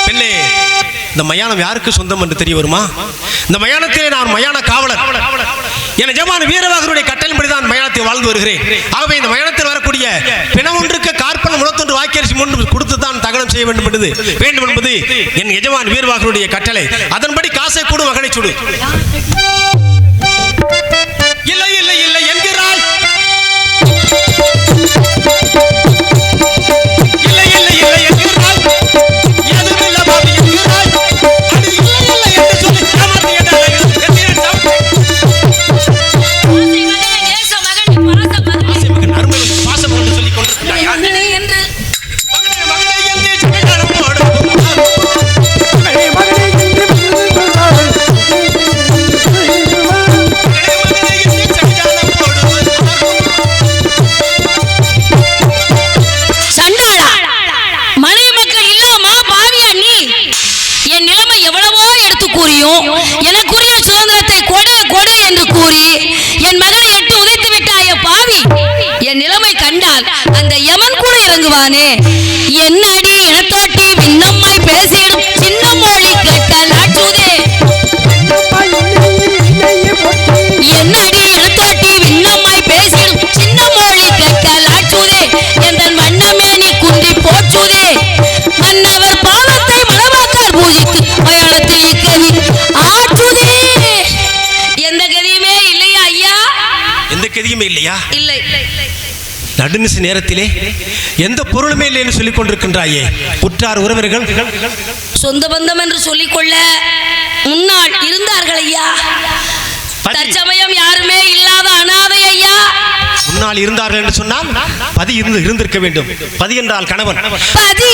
பெண்ணே, இந்த மயானம் யாருக்கு சொந்தம் என்று தெரிய வருமா? இந்த மயானத்திலே நான் மயான காவலர். என் எஜமான் வீரபாகருடைய கட்டளைப்படிதான் மயானத்தை வாழ்ந்து வருகிறேன். ஆகவே இந்த மயானத்தில் வரக்கூடிய பிணமொன்றுக்கு கார்பண முளத்தொன்று வாக்கியரிசி முன்பு கொடுத்து தான் தகனம் செய்ய வேண்டும் என்பது என் எஜமான் வீரபாகருடைய கட்டளை. அதன்படி காசை கூடு மகனை சுடு. இல்லை இல்லை இல்லை என்கிறாய். இல்லை இல்லை இல்லை என்கிறாய். எதுவில்லை பாபி என்கிறாய். அது இல்லை இல்லை என்று சொல்லி ஏமாற்றி பாசம் கொண்டு சொல்லிக் கொண்டிருக்கிறாய். எனக்குரிய சுதந்திரத்தை கொடு கொடு என்று கூறி என் மகனை எட்டு உதைத்து விட்டாய பாவி. என் நிலைமை கண்டால் அந்த யமன் கூட இறங்குவானே. என்னடி இனத்தோட்டி விண்ணம்மாய் பேசிடும் சின்ன மொழி கேட்டால் ஆற்றுதே. என்னடி இனத்தோட்டி விண்ணம்மாய் பேசிடும் சின்ன மொழி கேட்டால் ஆற்றுதே. எந்த மன்னமேனி குன்றி போற்றுதே. மன்னவர் பாவத்தை மணவாக்கார் பூஜித்து மயானத்தில் இக்கவி ஆற்றுதே. எந்த கதியுமே இல்லையா ஐயா? எந்த கதியுமே இல்லையா? இல்லை. நடுநிசி நேரத்திலே எந்த பொருளுமே இல்லை என்று சொல்லிக் கொண்டிருக்கின்றாயே. உற்றார் உறவினர்கள் சொந்த பந்தம் என்று சொல்லிக்கொள்ள முன்னால் இருந்தார்கள் ஐயா. தற்சமயம் யாருமே இல்லாத அனாதை ஐயா. முன்னால் இருந்தார்கள் என்று சொன்னால் பதி இருந்திருக்க வேண்டும். பதி என்றால் கணவன். பதி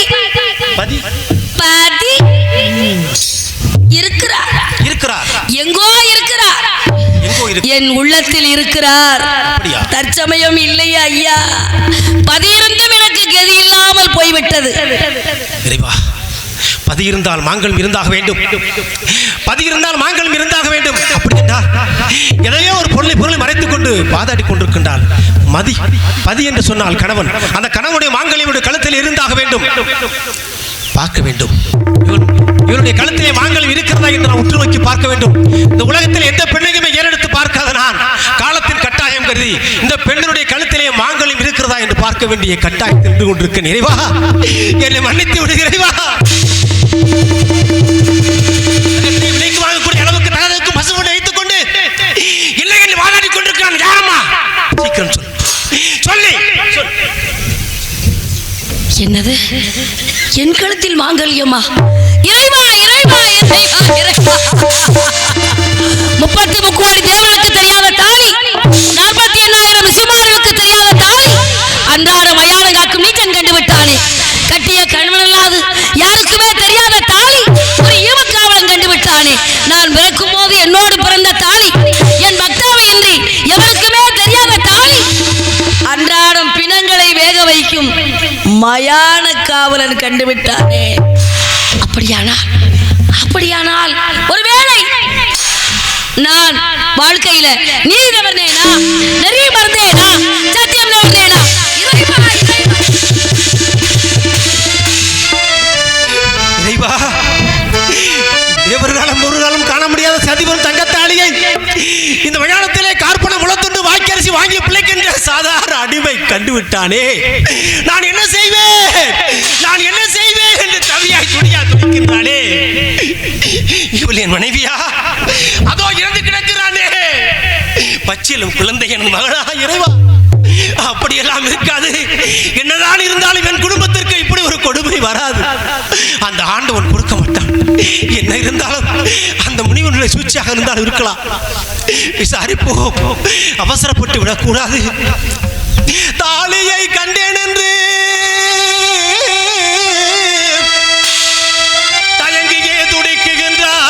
பதி இருக்கிறார். எங்கோ இருக்கிறார். என் உள்ளத்தில் இருக்கிறார். தற்சமயம் இல்லையா ஐயா. பதி இருந்தும் எனக்கு கதி இல்லாமல் போய்விட்டது. பதி இருந்தால் மாங்கல்யம் இருந்தாக வேண்டும். பதி இருந்தால் மாங்கல்யம் இருந்தாக வேண்டும். அப்படி என்றால் எதையோ ஒரு பொருளை மறைத்துக் கொண்டு வாதாடி கொண்டிருக்கின்றால் பதி என்று சொன்னால் கணவன். அந்த கணவனுடைய மாங்கல்யம் கழுத்தில் இருந்தாக வேண்டும். பார்க்க வேண்டும். இவருடைய கழுத்திலே மாங்கல்யம் இருக்கிறதா என்று நான் உற்று நோக்கி பார்க்க வேண்டும். இந்த உலகத்தில் எந்த பெண்ணையுமே ஏறெடுத்து பார்க்காத நான் காலத்தின் கட்டாயம் கருதி இந்த பெண்ணுடைய கழுத்திலே மாங்கல்யம் இருக்கிறதா என்று பார்க்க வேண்டிய கட்டாயத்தில் நின்று கொண்டிருக்க இறைவா, என்னை மன்னித்து விடு இறைவா. விலைக்கு வாங்கக்கூடிய அளவுக்கு தகவலுக்கு பசுவோடு வைத்துக் கொண்டு இல்லை என்று வாதாடி கொண்டிருக்கிறான். யாரம்மா? சீக்கிரம் சொல்லி என்னது? என் கழுத்தில் மாங்கல்யமா? இறைவா இறைவா இறைவா இறைவா. 33 கோடி தேவர்களுக்கு தெரியாத தாலி, 48,000 சிமார்களுக்கு தெரியாத தாலி, அன்றாட மயான காக்கும் நீச்சன் கண்டு விட்டானே. கட்டிய கணவனல்லாது யாருக்குமே தெரியாத தாலி, ஒரு வைக்கும் மயான காவலன் கண்டுவிட்டானே. அப்படியானால் ஒருவேளை நான் வாழ்க்கையில நீதி தவறினேனா, நிறைய மறந்தேனா, சத்தியம் தவறினேனா? இறைவா, தேவர்களும் ஒரு காலம் காண முடியாத சதிபுரம் தங்கத்தாளியை இந்த மயானத்திலே கார்பன முளத்துண்டு வாய்க்கரிசி வாங்கி பிழைக்கின்ற சாதாரண அடிமை கண்டுவிட்டானே. நான் என்ன செய்வேன் என்று தவியாய் துடிக்கின்றானே. இவள் என் மனைவியா? அதோ இறந்து கிடக்கிறானே, பச்சிலும் குழந்தை என் மகனா. இறைவா, அப்படியெல்லாம் இருக்காது. என்னதான் இருந்தாலும் என் குடும்பத்திற்கு இப்படி ஒரு கொடுமை வராது. அந்த ஆண்டவன் கொடுக்க மாட்டான். என்ன இருந்தாலும் அந்த முனிவனுடைய சூழ்ச்சியாக இருந்தாலும் இருக்கலாம். விசாரிப்போம், அவசரப்பட்டு விடக்கூடாது. தாலியை கண்டேன் என்று தயங்கியே துடிக்குகின்றார்.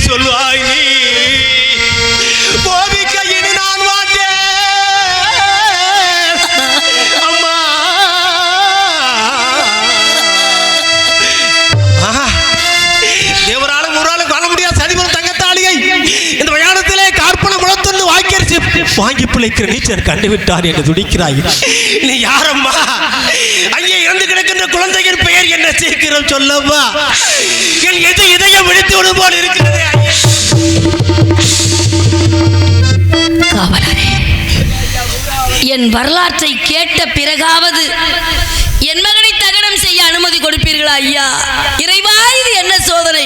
சொல்வாய் நீ கோபிக்க இனி நான் மாட்டேன். அம்மா, தேவராலும் ஊராலும் காண முடியாத சதிபுரம் தங்கத்தாளியை இந்த மயானத்திலே கார்பன முளத்துண்டு வாய்க்கரிசி வாங்கி பிழைக்கிற நீச்சர் கண்டுவிட்டார் என்று துடிக்கிறாய். நீ யாரம்மா? அங்கே இறந்து கிடக்கின்ற குழந்தையின் பெயர் என்ன? சீக்கிரம் சொல்லம்மா. என் இதயம் விழித்து விடும் போல் இருக்கிறது. காவலரே, என் வரலாற்றை கேட்ட பிறகாவது என் மகனை தகனம் செய்ய அனுமதி கொடுப்பீர்களா ஐயா? இறைவா, இது என்ன சோதனை?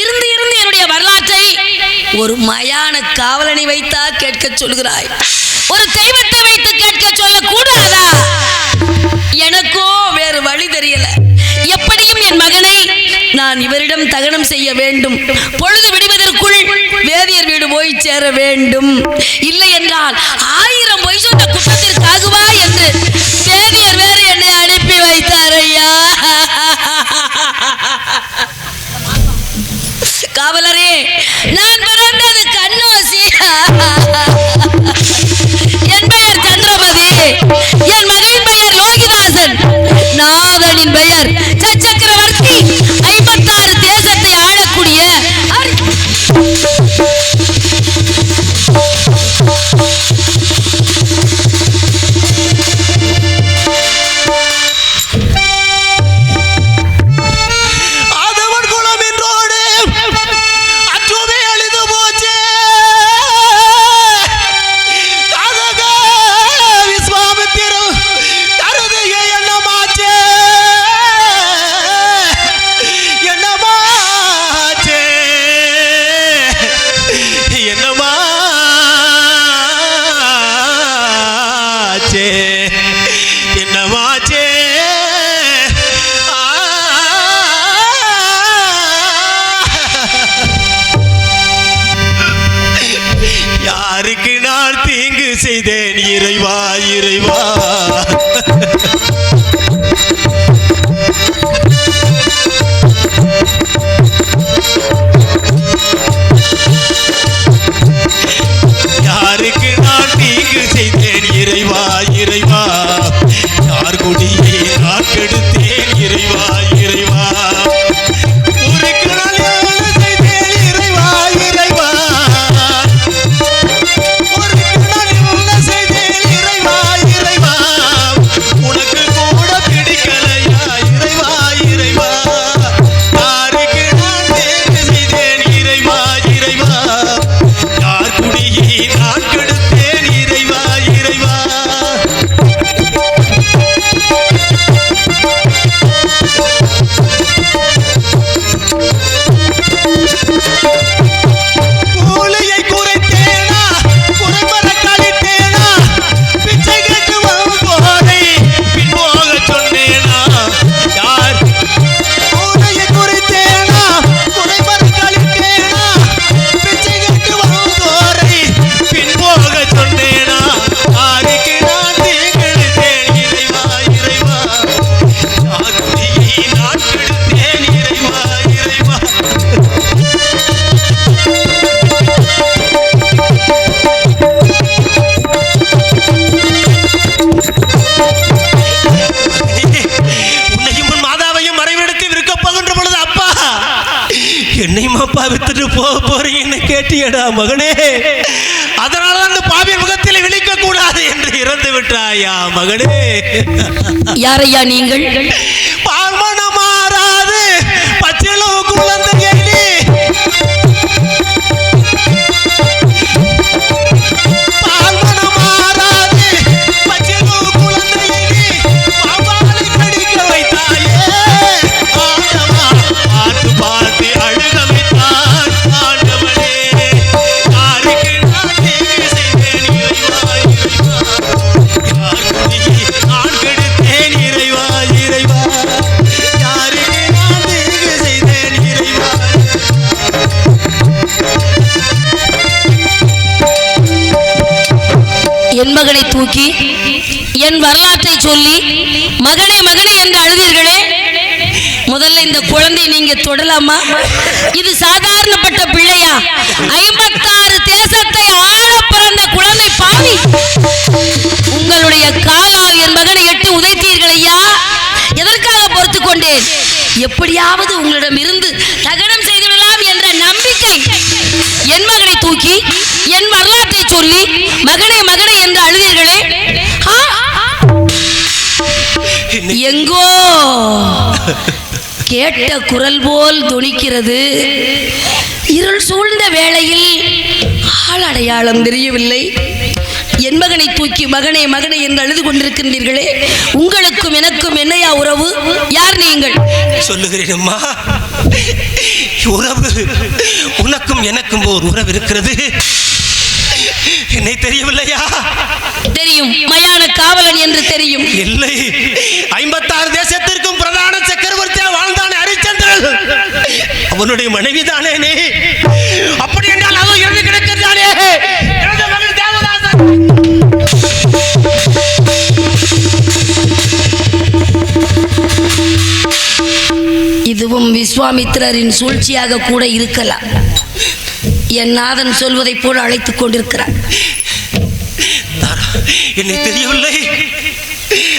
இருந்து என்னுடைய வரலாற்றை ஒரு மயான காவலனை வைத்தா கேட்க சொல்கிறாய். ஒரு தெய்வத்தை வைத்து கேட்க சொல்ல கூடாதா? எனக்கோ வேறு வழி தெரியல. எப்படியும் என் மகனை நான் இவரிடம் தகனம் செய்ய வேண்டும். பொழுது விடுவதற்குள் வேதியர் வீடு போய் சேர வேண்டும். இல்லை என்றால் 1000 பொய் சொன்ன குற்றத்திற்காகவா என்று வேதியர் வேறு என்னை அனுப்பி வைத்தார் ஐயா. காவலரே, நான் பிறந்தது கண்ணோசி. என் பெயர் சந்திரபதி. என் மகன் பெயர் லோகிதாசன். நாதனின் பெயர் சக்கரவர்த்தி. 56 தேசத்தை ஆளக்கூடிய யாருக்கு நான் தீங்கு செய்தேன்? இறைவா, இறைவா, யாருக்கு நான் தீங்கு செய்தேன்? இறைவா, இறைவா, யார் கொடியை நான் கெடுத்தேன்? இறைவா, இறைவா, ஊருக்கு நான் என்ன செய்தேன்? இறைவா, இறைவா, ஊருக்கு நான் என்ன செய்தேன்? இறைவா, இறைவா, உனக்கு கூட பிடிக்கல வித்துட்டு போறீங்கன்னு கேட்டியடா மகனே, அதனால அந்த பாவி முகத்தில் விழிக்க கூடாது என்று இறந்து விட்டாயா மகனே. யாரையா நீங்கள்? பால்மனம் மாறாது பச்சிளவு குழந்தையே என் மகனை தூக்கி என் வரலாற்றை சொல்லி மகனே மகனே என்று அழுதீர்களே, முதல்ல இந்த குழந்தை நீங்க தொடலாமா? இது சாதாரணப்பட்ட பிள்ளையா? 56 தேசத்தை ஆள பிறந்த குழந்தை பாவி. உங்களுடைய காலால் என் மகனை எட்டு உதைத்தீர்கள் ஐயா. எதற்காக பொறுத்து கொண்டேன்? எப்படியாவது உங்களிடம் இருந்து தகனம் செய்துவிடலாம் என்ற நம்பிக்கை. என் மகனை தூக்கி என் வரலாற்றை சொல்லி மகனே மகனே என்று அழுதீர்களே, எங்கோ கேட்ட குரல் போல் துணிக்கிறது. இருள் சூழ்ந்த வேளையில் ஆள் அடையாளம் தெரியவில்லை. என் மகனை தூக்கி மகனே மகனே என்று அழுது கொண்டிருக்கின்றீர்களே, உங்களுக்கும் எனக்கும் என்னையா உறவு? யார் நீங்கள்? சொல்லுகிறேன் அம்மா, உறவு உனக்கும் எனக்கும் ஒரு உறவு இருக்கிறது. என்னை தெரியவில்லையா? தெரியும், மயான காவலன் என்று தெரியும். இல்லை, 56 தேசத்திற்கும் பிரதான சக்கரவர்த்தியா வாழ்ந்தானே ஹரிச்சந்திரன், அவனுடைய மனைவிதானே நீ. அப்படி என்றால் அவன் இறந்து கிடக்கிறானே எனது மகன் தேவதாசன். இதுவும் விஸ்வாமித்திரரின் சூழ்ச்சியாக கூட இருக்கலாம். என் நாதன் சொல்வதை போல அழைத்துக் கொண்டிருக்கிறார். என்னை தெரியவில்லை.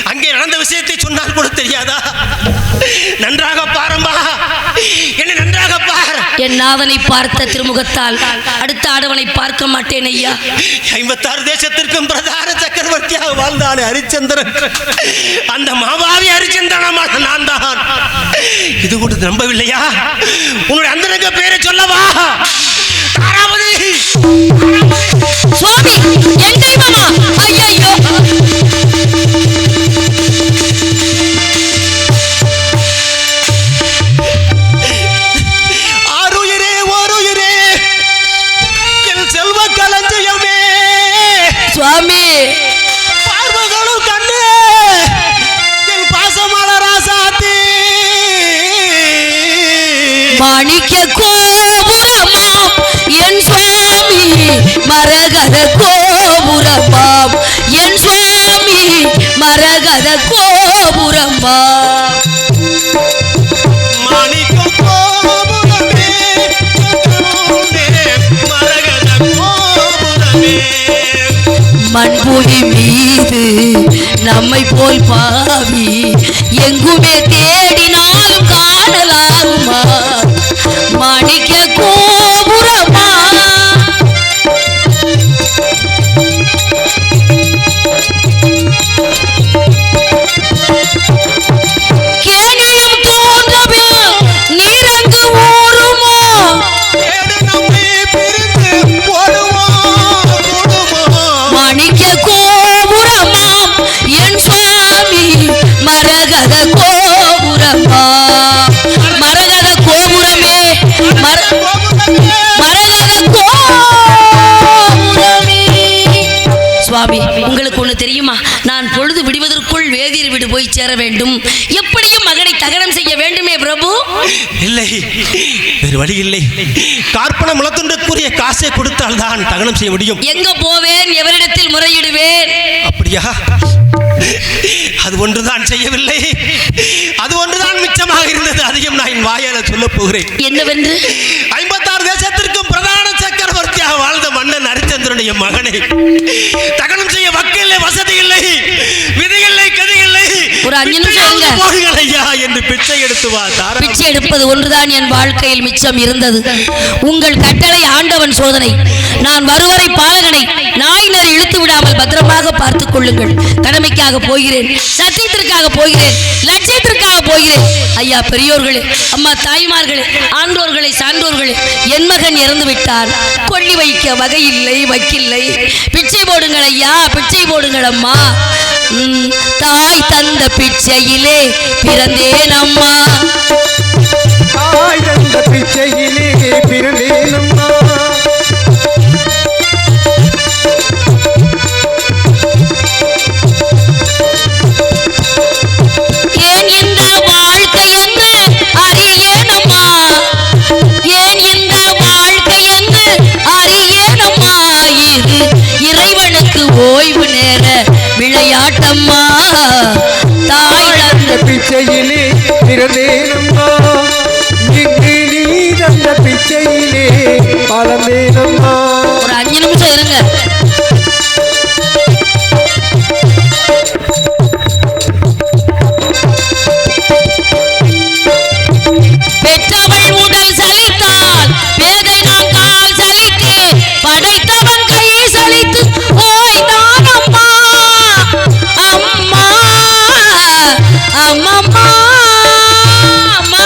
அங்கே நடந்த விஷயத்தை சொன்னால் கூட தெரியாதா? நன்றாக பாரம்பா, என்னை நன்றாக பார். என் நாதனை பார்த்த திருமுகத்தால் அடுத்த ஆடவனை பார்க்க மாட்டேன் ஐயா. 56 தேசத்திற்கும் பிரதான சக்கரவர்த்தியாக வாழ்ந்தானே ஹரிச்சந்திரன், அந்த மாபாவி ஹரிச்சந்திரனான நான் தான். இது கூட நம்பவில்லையா? உன்னுடைய அந்தரங்க பேரை சொல்லவா? தாராவதி சுவாமி, என் தெய்வமா? ஐயையோ, ஆருயிரே ஓருயிரே என் செல்வ களஞ்சியமே சுவாமி, பார்வகளும் கண்ணே என் பாசமல ராசாத்தி, மாணிக்க கோபுரமாம் என் சுவாமி, மரகத கோபுரமாம் என் சுவாமி, மரகத கோபுரமாம். மாணிக்க கோபுரமே மரகத கோபுரமே. மண்புலி மீது நம்மை போல் பாவி எங்குமே தேடினாலும் காணலாகுமா? மாணிக்க கோபுரமா, கேணியும் தோன்றவே நீரங்கு ஊருமோ? ஏடு நம்மை பிரிந்து போடுவோம் போடுவோம். மாணிக்க கோபுரமாம் என் சுவாமி, மரகத கோபுரமா, மரகத கோபுரமே, மரகத கோபுரமே. சுவாமி, உங்களுக்கு ஒண்ணு தெரியுமா? நான் பொழுது விடுவதற்குள் வேதியர் வீடு போய் சேர வேண்டும். எப்படியும் மகனை தகனம் செய்ய வேண்டுமே பிரபு. இல்லை, வேறு வழி இல்லை. கார்ப்பண முளத்துண்டுக்குரிய காசை கொடுத்தால் தான் தகனம் செய்ய முடியும். எங்க போவேன்? எவரிடத்தில் முறையிடுவேன்? அப்படியா? அது ஒன்றுதான் செய்யவில்லை, அது ஒன்றுதான் மிச்சமாக இருந்தது. அதையும் நான் என் வாயால சொல்ல போகிறேன். என்னவென்று? 56 தேசத்திற்கும் பிரதான சக்கரவர்த்தியாக வாழ்ந்த மன்னன் ஹரிச்சந்திரனுடைய மகனை தகனம் செய்ய வக்கு இல்லை, வசதி இல்லை, விதி இல்லை, கதி இல்லை. ஒரு 5 நிமிஷம் இருங்க. போடுங்கள் ஐயா என்று பிச்சை எடுத்து வா. பிச்சை எடுப்பது ஒன்றுதான் என் வாழ்க்கையில் மிச்சம் இருந்தது. உங்கள் கட்டளை ஆண்டவன் சோதனை. நான் வருவரை பாலகனை நாயினர் இழுத்து விடாமல் பத்திரமாக பார்த்துக் கொள்ளுங்கள். கடமைக்காக போகிறேன், சத்தியத்திற்காக போகிறேன், லட்சியத்திற்காக போகிறேன். ஐயா பெரியோர்களே, அம்மா தாய்மார்களே, ஆண்டோர்களே, சான்றோர்களே, என் மகன் இறந்து விட்டார். கொள்ளி வைக்க வகையில்லை, வக்கில்லை. பிச்சை போடுங்கள் ஐயா, பிச்சை போடுங்கள் அம்மா. தாய் தந்த பிச்சையிலே பிறந்தேன் அம்மா. தாய் தந்த பிச்சையிலே பிறந்தேன் அம்மா. ஏன் இந்த வாழ்க்கை என்று அறியேனம்மா, ஏன் இந்த வாழ்க்கை என்று அறியேனம்மா. இது இறைவனுக்கு ஓய்வு நேர விளையாட்டம்மா. தாய் தந்த பிச்சையிலே பிறந்தேன் அம்மா. இங்கு நீ தந்த பிச்சையிலே வளர்ந்தேன் அம்மா. ஒரு 5 நிமிஷம் இருங்க. பெற்றவள் உடல் சலித்தால் பேதை நாம் கால் சலித்து, படைத்தவன் கையை சலித்து ஓய்தான் அம்மா. அம்மா அம்மம்மா அம்மா.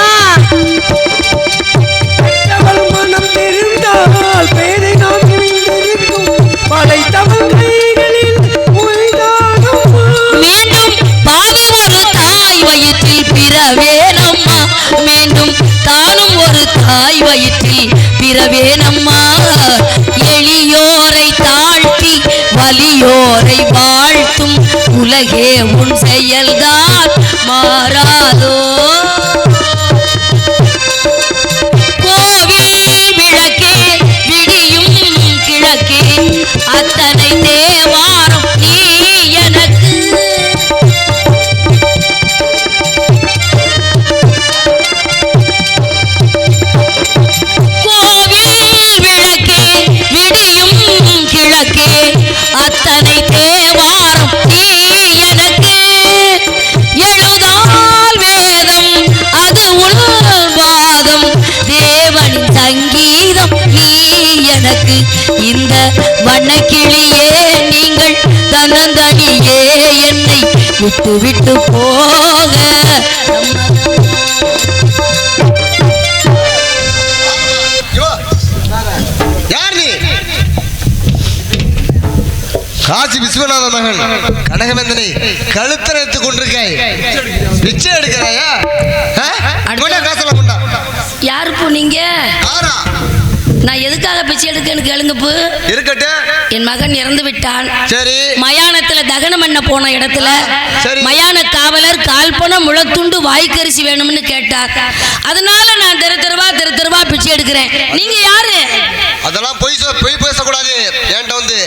அவள் மனம் தெரிந்தால் பேரை நாம் விழுந்திருக்கும். படைத்தவன் கைகளில் உய்தான் அம்மா. மீண்டும் பாவி ஒரு தாய் வயிற்றில் பிறவேனம்மா. மீண்டும் தானும் ஒரு தாய் வயிற்றில் பிறவேனம்மா. எளியோரை தாழ்த்தி வலியோரை வாழ்த்தும் உலகே உன் செயல்தான் மாறாதோ. கோவில் விளக்கே விடியும் கிழக்கே, அத்தனை தேவாரம் நீ எனக்கு. கோவில் விளக்கே விடியும் கிழக்கே, அத்தனை தேவாரம் நீ எனக்கு. எழுதால் வேதம் அது உள்வாதம், தேவனின் சங்கீதம் நீ எனக்கு. இந்த வண்ணக்கிளியே நீங்கள் தன்னந்தனியே என்னை விட்டு விட்டு போக. யார் நீ? காசி விஸ்வநாத மகன் கனகவேந்தனை கழுத்தரைத்துக் கொண்டிருக்காய். பிச்சை எடுக்கிறாயா? காசெல்லாம் கொண்டா. யாரு போ நீங்க? யாரா? நான் எதுக்காக பிச்சை எடுக்கன்னு கேளுங்கப்பு. இருக்கட்டும். என் மகன் இறந்து விட்டான். சரி. மயானத்துல தகனம் பண்ண போன இடத்துல சரி. மயான காவலர் கால்பணம் முளத்துண்டு வாய்க்கரிசி வேணும்னு கேட்டார். அதனால நான் தெரு தெருவா பிச்சை எடுக்கிறேன். நீங்க யாரு? அதெல்லாம் பொய் பேசக்கூடாது. ஏன்ட்ட வந்து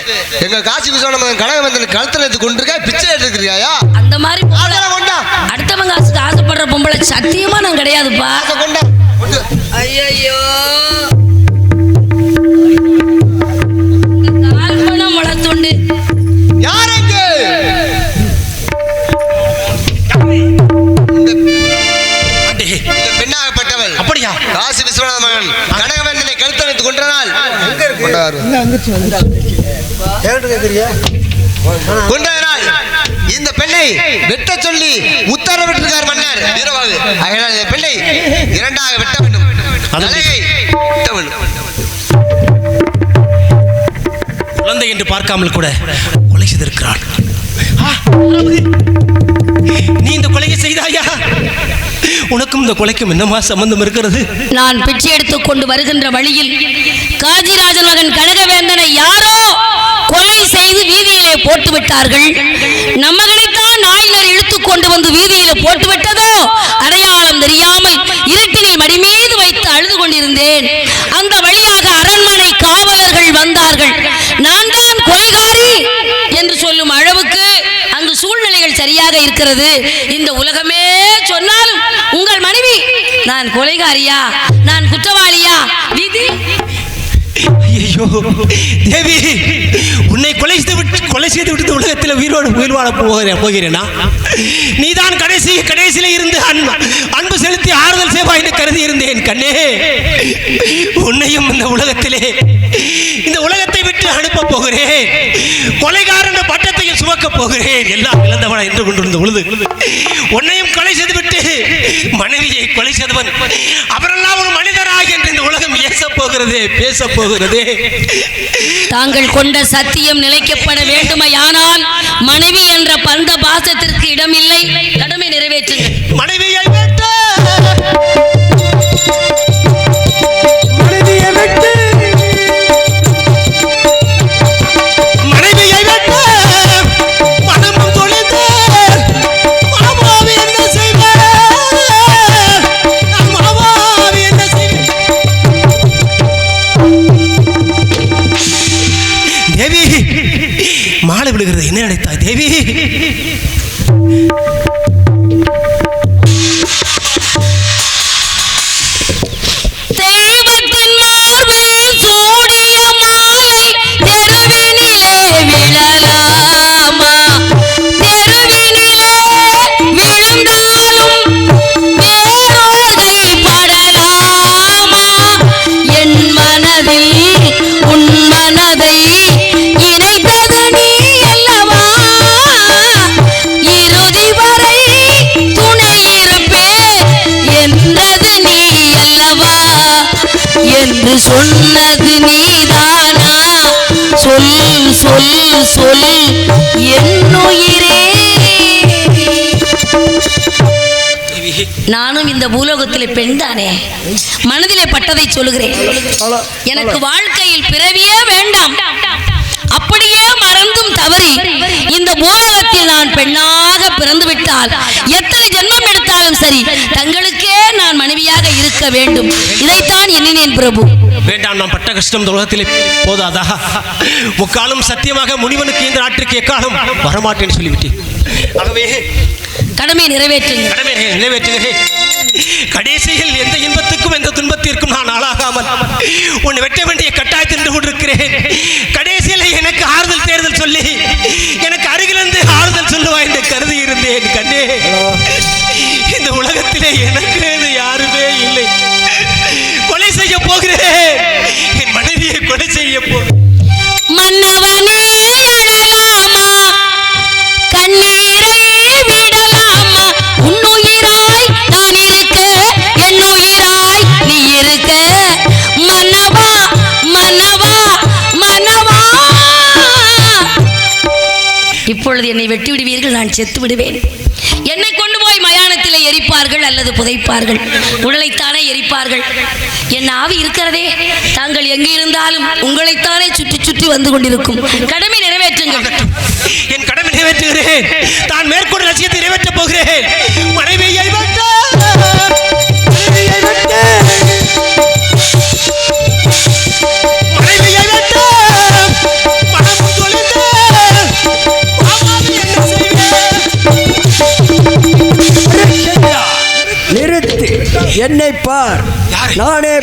எங்க காசி விஸ்வநாத கனகவேந்தன் கழுத்தரைத்துக் கொண்டிருக்கா, பிச்சை எடுக்கிறியாயா? அந்த மாதிரி அதெல்லாம் கொண்டா. அடுத்தவங்க காசுக்கு ஆசைப்படுற பொம்பளை சத்தியமா நான் கிடையாதுப்பா. கொண்டா. ஐயோ, கால்பணம் முளத்துண்டு யாருங்க? பெண்ணாகப்பட்டவள். அப்படியா? காசி விஸ்வநாத மகன் கனகவேந்தனை கழுத்தரைத்துக் கொன்றனால் கொன்றதனால் இந்த பெண்ணை வெட்ட சொல்லி உத்தரவிட்டிருக்கார் மன்னர் வீரவாகு. அதனால் இந்த பெண்ணை இரண்டாக வெட்ட வேண்டும். தலையை வெட்ட வேண்டும். குழந்தை என்று பார்க்காமல் கூட கொலை செய்திருக்கிறாள். நீ இந்த கொலையை செய்தாயா? உனக்கும் இந்த கொலைக்கும் என்னமா சம்பந்தம் இருக்கிறது? நான் பிச்சை எடுத்துக் கொண்டு வருகின்ற வழியில் காஜிராஜன் மகன் கனகவேந்தனை யாரோ கொலை செய்து வீதியிலே போட்டு விட்டார்கள். நம்மகனைத்தான் நாயினர் இழுத்துக் கொண்டு வந்து வீதியிலே போட்டு விட்டதோ அடையாளம் தெரியாமல் இருட்டினில் மடி மீது வைத்து அழுது கொண்டிருந்தேன். அந்த வழியாக அரண்மனை காவலர்கள் வந்தார்கள். நான் தான் கொலைகாரி என்று சொல்லும் அளவுக்கு அங்கு சூழ்நிலைகள் சரியாக இருக்கிறது. இந்த உலகமே சொன்னாலும் உங்கள் மனைவி நான் கொலைகாரியா, நான் குற்றவாளியா? விதி. ஐயோ தேவி, உன்னை கொலை கொலை செய்து விட்டு உலகத்தில் உயிர் வாழ போகிறேனா? நீதான் கடைசியில இருந்து அன்பு செலுத்தி ஆறுதல் செய்வாய் என்று கருதி இருந்தேன் கண்ணே. உன்னையும் இந்த உலகத்தை விட்டு அனுப்ப போகிறேன். கொலைகாரன் பட்டத்தையும் சுமக்க போகிறேன். எல்லாம் இழந்தவனா என்று கொண்டிருந்த பொழுது உன்னையும் கொலை செய்துவிட்டு மனைவியை கொலை செய்தவன் அவரெல்லாம் ஒரு மனிதராக என்று இந்த உலகம் பேச போகிறதே. தாங்கள் கொண்ட சத்தியம் நிலைக்கப்பட வேண்டுமையானால் மனைவி என்ற பந்த பாசத்திற்கு இடமில்லை. கடமை நிறைவேற்றுங்கள். மனைவியை விட்டு மனமும் தொலைந்து மாமாவி என்ன செய்வேன்? மாமாவி என்ன செய்வேன்? தேவி, மாலை விடுகிறது. என்ன நினைத்தாய் தேவி? சொன்னது நீதானா? சொல் என்னுயிரே. நானும் இந்த பூலோகத்திலே பெண் தானே. மனதிலே பட்டதை சொல்லுகிறேன். எனக்கு வாழ்க்கையில் பிறவியே வேண்டாம். அப்படியே மறந்தும் தவறி இந்த பூலோகத்தில் நான் பெண்ணாக பிறந்து விட்டால் எத்தனை ஜென்மம் எடுத்தாலும் சரி தங்களுக்கே நான் மனைவியாக இருக்க வேண்டும். இதைத்தான் எண்ணினேன் பிரபு. வேண்டாம், நாம் பட்ட கஷ்டம் இந்த உலகத்திலே போதாதா? முக்காலும் சத்தியமாக முனிவனுக்கு இந்த நாட்டிற்கு எக்காலம் வரமாட்டேன்னு சொல்லிவிட்டேன். ஆகவே கடமை நிறைவேற்றுகிறேன். கடைசியில் எந்த இன்பத்துக்கும் எந்த துன்பத்திற்கும் நான் ஆளாகாமல் உன்னை வெட்ட வேண்டிய கட்டாயத்தில் நின்று கொண்டிருக்கிறேன். கடைசியில் எனக்கு ஆறுதல் தேர்தல் சொல்லி எனக்கு அருகிலிருந்து ஆறுதல் சொல்லுவாய் என்று கருதி இருந்தேன் கண்ணே. இந்த உலகத்திலே எனக்கு யாருமே இல்லை. கொலை செய்ய போகிறேன். என் மனைவியை கொலை செய்ய போகிறேன். மன்னவனே அழலாமா? கண்ணீரை விடலாமா? உன்னுயிராய் நான் இருக்க, என்னுயிராய் நீ இருக்க. மன்னவா மன்னவா மன்னவா, இப்பொழுது என்னை வெட்டி விடுவீர்கள், நான் செத்து விடுவேன். என்னை கொண்டு போய் மயானத்திலே எரிப்பார்கள் அல்லது புதைப்பார்கள். உடலைத்தானே எரிப்பார்கள். என் ஆவி இருக்கிறதே, தாங்கள் எங்கே இருந்தாலும் உங்களைத்தானே சுற்றி சுற்றி வந்து கொண்டிருக்கும். கடமை நிறைவேற்றுங்கள். என் கடமை நிறைவேற்றுகிறேன். தான் மேற்கொண்ட லட்சியத்தை நிறைவேற்றப் போகிறேன். மனைவியை விட்டு மனமும் தொலைந்து மாமாவி என்ன செய்வேன்? நிறுத்து, என்னை பார். நானே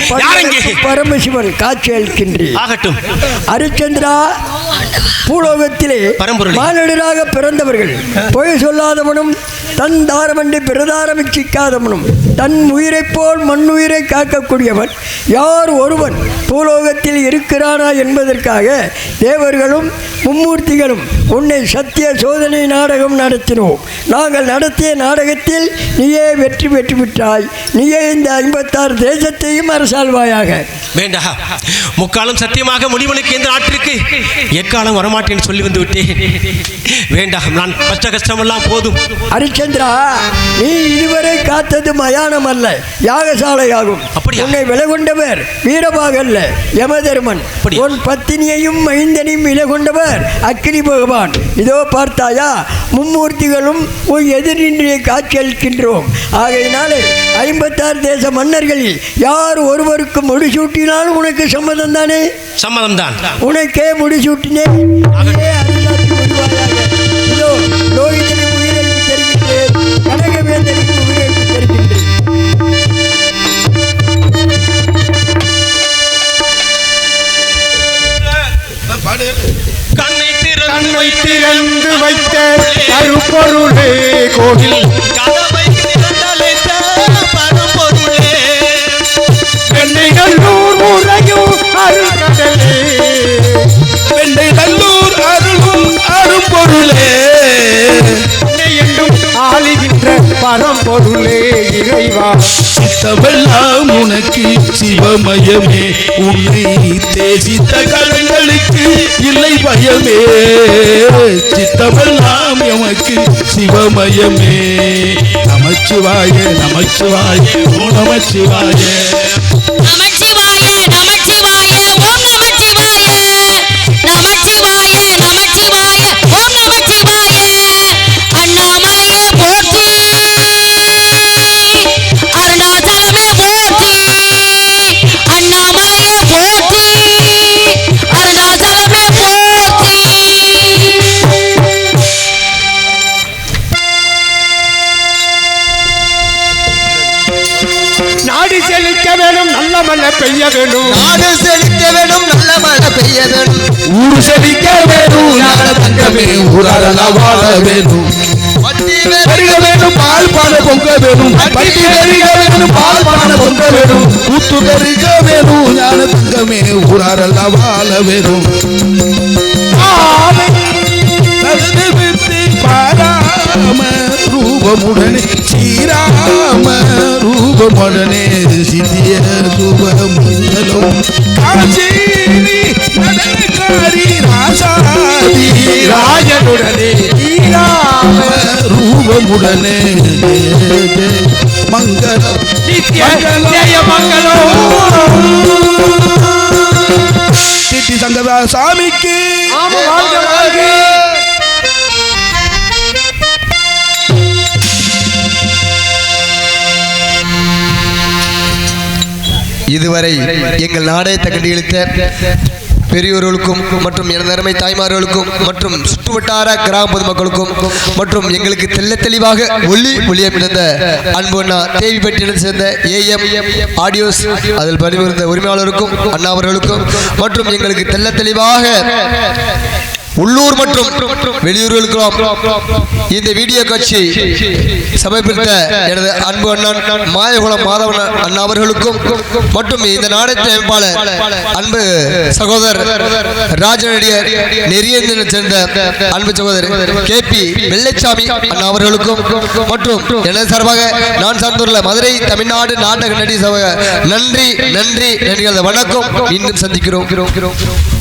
பரமசிவன் காட்சி அளிக்கின்றேன். ஆகட்டும். ஹரிச்சந்திரா, பூலோகத்திலே மானிடராக பிறந்தவர்கள் பொய் சொல்லாதவனும் தன் தாரமன்றி பிரதாரமிச்சிக்காதவனும் தன் உயிரைப் போல் மண்ணுயிரை காக்கக்கூடியவன் யார் ஒருவன் பூலோகத்தில் இருக்கிறானா என்பதற்காக தேவர்களும் மும்மூர்த்திகளும் உன்னை சத்திய சோதனை நாடகம் நடத்தினோம். நாங்கள் நடத்திய நாடகத்தில் நீயே வெற்றி பெற்றுவிட்டாய். நீயே இந்த 56 தேசத்தையும் அரசாள்வாயாக. வேண்டா, முக்காலம் சத்தியமாக முடிவனுக்கு இந்த நாட்டிற்கு எக்காலம் வரமாட்டேன் சொல்லி வந்து விட்டேன். வேண்டாம், நான் கஷ்டமெல்லாம் போதும். ஹரிச்சந்திரா, நீ இதுவரை காத்தது மயானம் அல்ல, யாகசாலையாகும். உன்னை விலை கொண்டவர் வீரபாகல்ல, யமதர்மன். உன் பத்தினியையும் மைந்தனையும் விலை கொண்டவர் அக்னி பகவான். இதோ பார்த்தாயா, மும்மூர்த்திகளும் உன் எதிரின்றே காட்சி அளிக்கின்றோம். ஆகையினாலே 56 தேச மன்னர்களில் யார் ஒருவருக்கு முடிசூட்டினாலும் உனக்கு சம்மதம் தானே? சம்மதம் தான். உனக்கே முடிசூட்டினேன். இதோ லோகிதனுக்கு உயிரிழப்பு தெரிவித்தேன், கனகவேந்தனுக்கு உயிரிழப்பு தெரிவித்தேன். கண்ணை திறந்து பொருளே கோவில் கதவை திறந்தழைத்த பரம்பொருளே பெண்ணை நல்லூர் உறையும் அருள்கடலே பெண்ணை நல்லூர் அருளும் அரும்பொருளே என்னும் ஆளுகின்ற பரம்பொருளே இறைவா சித்தமெல்லாம் உனக்கு சிவமயமே உன்னை தேசித்த கடங்களுக்கு இல்லை பயமே சித்தமெல்லாம் எமக்கு சிவமயமே நமச்சிவாய நமச்சிவாய ஓ நமச்சிவாய நமச்சிவாய நமச்சிவாய ஓம் நமச்சிவாய நமச்சிவாய நமச்சிவாய ஓம் நமச்சிவாய அண்ணாமலையே போற்றி அருணாச்சலமே போற்றி அண்ணாமலையே போற்றி அருணாச்சலமே போற்றி நாடு செழிக்க வேணும் நல்ல மழை பெய்ய வேணும் நாடு செழிக்க வேணும் நல்ல மழை பெய்ய வேணும் ஊரு செழிக்க வேணும் ஞான தங்கமே ஊராரெல்லாம் வாழ வேணும் வட்டி பெருக வேணும் பால் பான பொங்க வேணும் பட்டி பெருக வேணும் பால் பான பொங்க வேணும் கூத்து பெருக வேணும் ஞான தங்கமே ஊராரெல்லாம் வாழ வேணும் பாராம ரூபமுடனே ஸ்ரீராம ரூபமுடனே சித்திய சுபமங்கலம் காசேரி நடனக்காரி ராசாதி ராஜனுடனே ஸ்ரீராம ரூபமுடனே மங்களம் ஜெய மங்களம் சித்தி சங்கரா சாமிக்கு வாழ்க வாழ்க இதுவரை எங்கள் நாடகத்தை கண்டு இழுத்த பெரியோர்களுக்கும் மற்றும் எனது அருமை தாய்மார்களுக்கும் மற்றும் சுற்றுவட்டார கிராம பொதுமக்களுக்கும் மற்றும் எங்களுக்கு தெல்ல தெளிவாக ஒளியம் இருந்த அன்பு அண்ணா தேவிப்பட்டினம் சேர்ந்த ஏஎம் ஆடியோஸ் அதில் பணிபுரிந்த உரிமையாளருக்கும் அண்ணா அவர்களுக்கும் மற்றும் எங்களுக்கு தெல்ல தெளிவாக உள்ளூர் மற்றும் வெளியூர்களுக்கும் இந்த வீடியோ காட்சி சமர்ப்பித்த எனது அன்பு அண்ணன் மாயகுளம் மாதவன் அண்ணா அவர்களுக்கும் மற்றும் இந்த நாடகத்தின் அமைப்பாளர் அன்பு சகோதரர் ராஜநடிகர் நெறியந்தனை சேர்ந்த அன்பு சகோதரர் KP வெள்ளைச்சாமி அண்ணா அவர்களுக்கும் மற்றும் எனது சார்பாக நான் சார்ந்துள்ள மதுரை தமிழ்நாடு நாடக நடிகர் சபை நன்றி நன்றி நன்றிகள் வணக்கம் மீண்டும் சந்திக்கிறோம்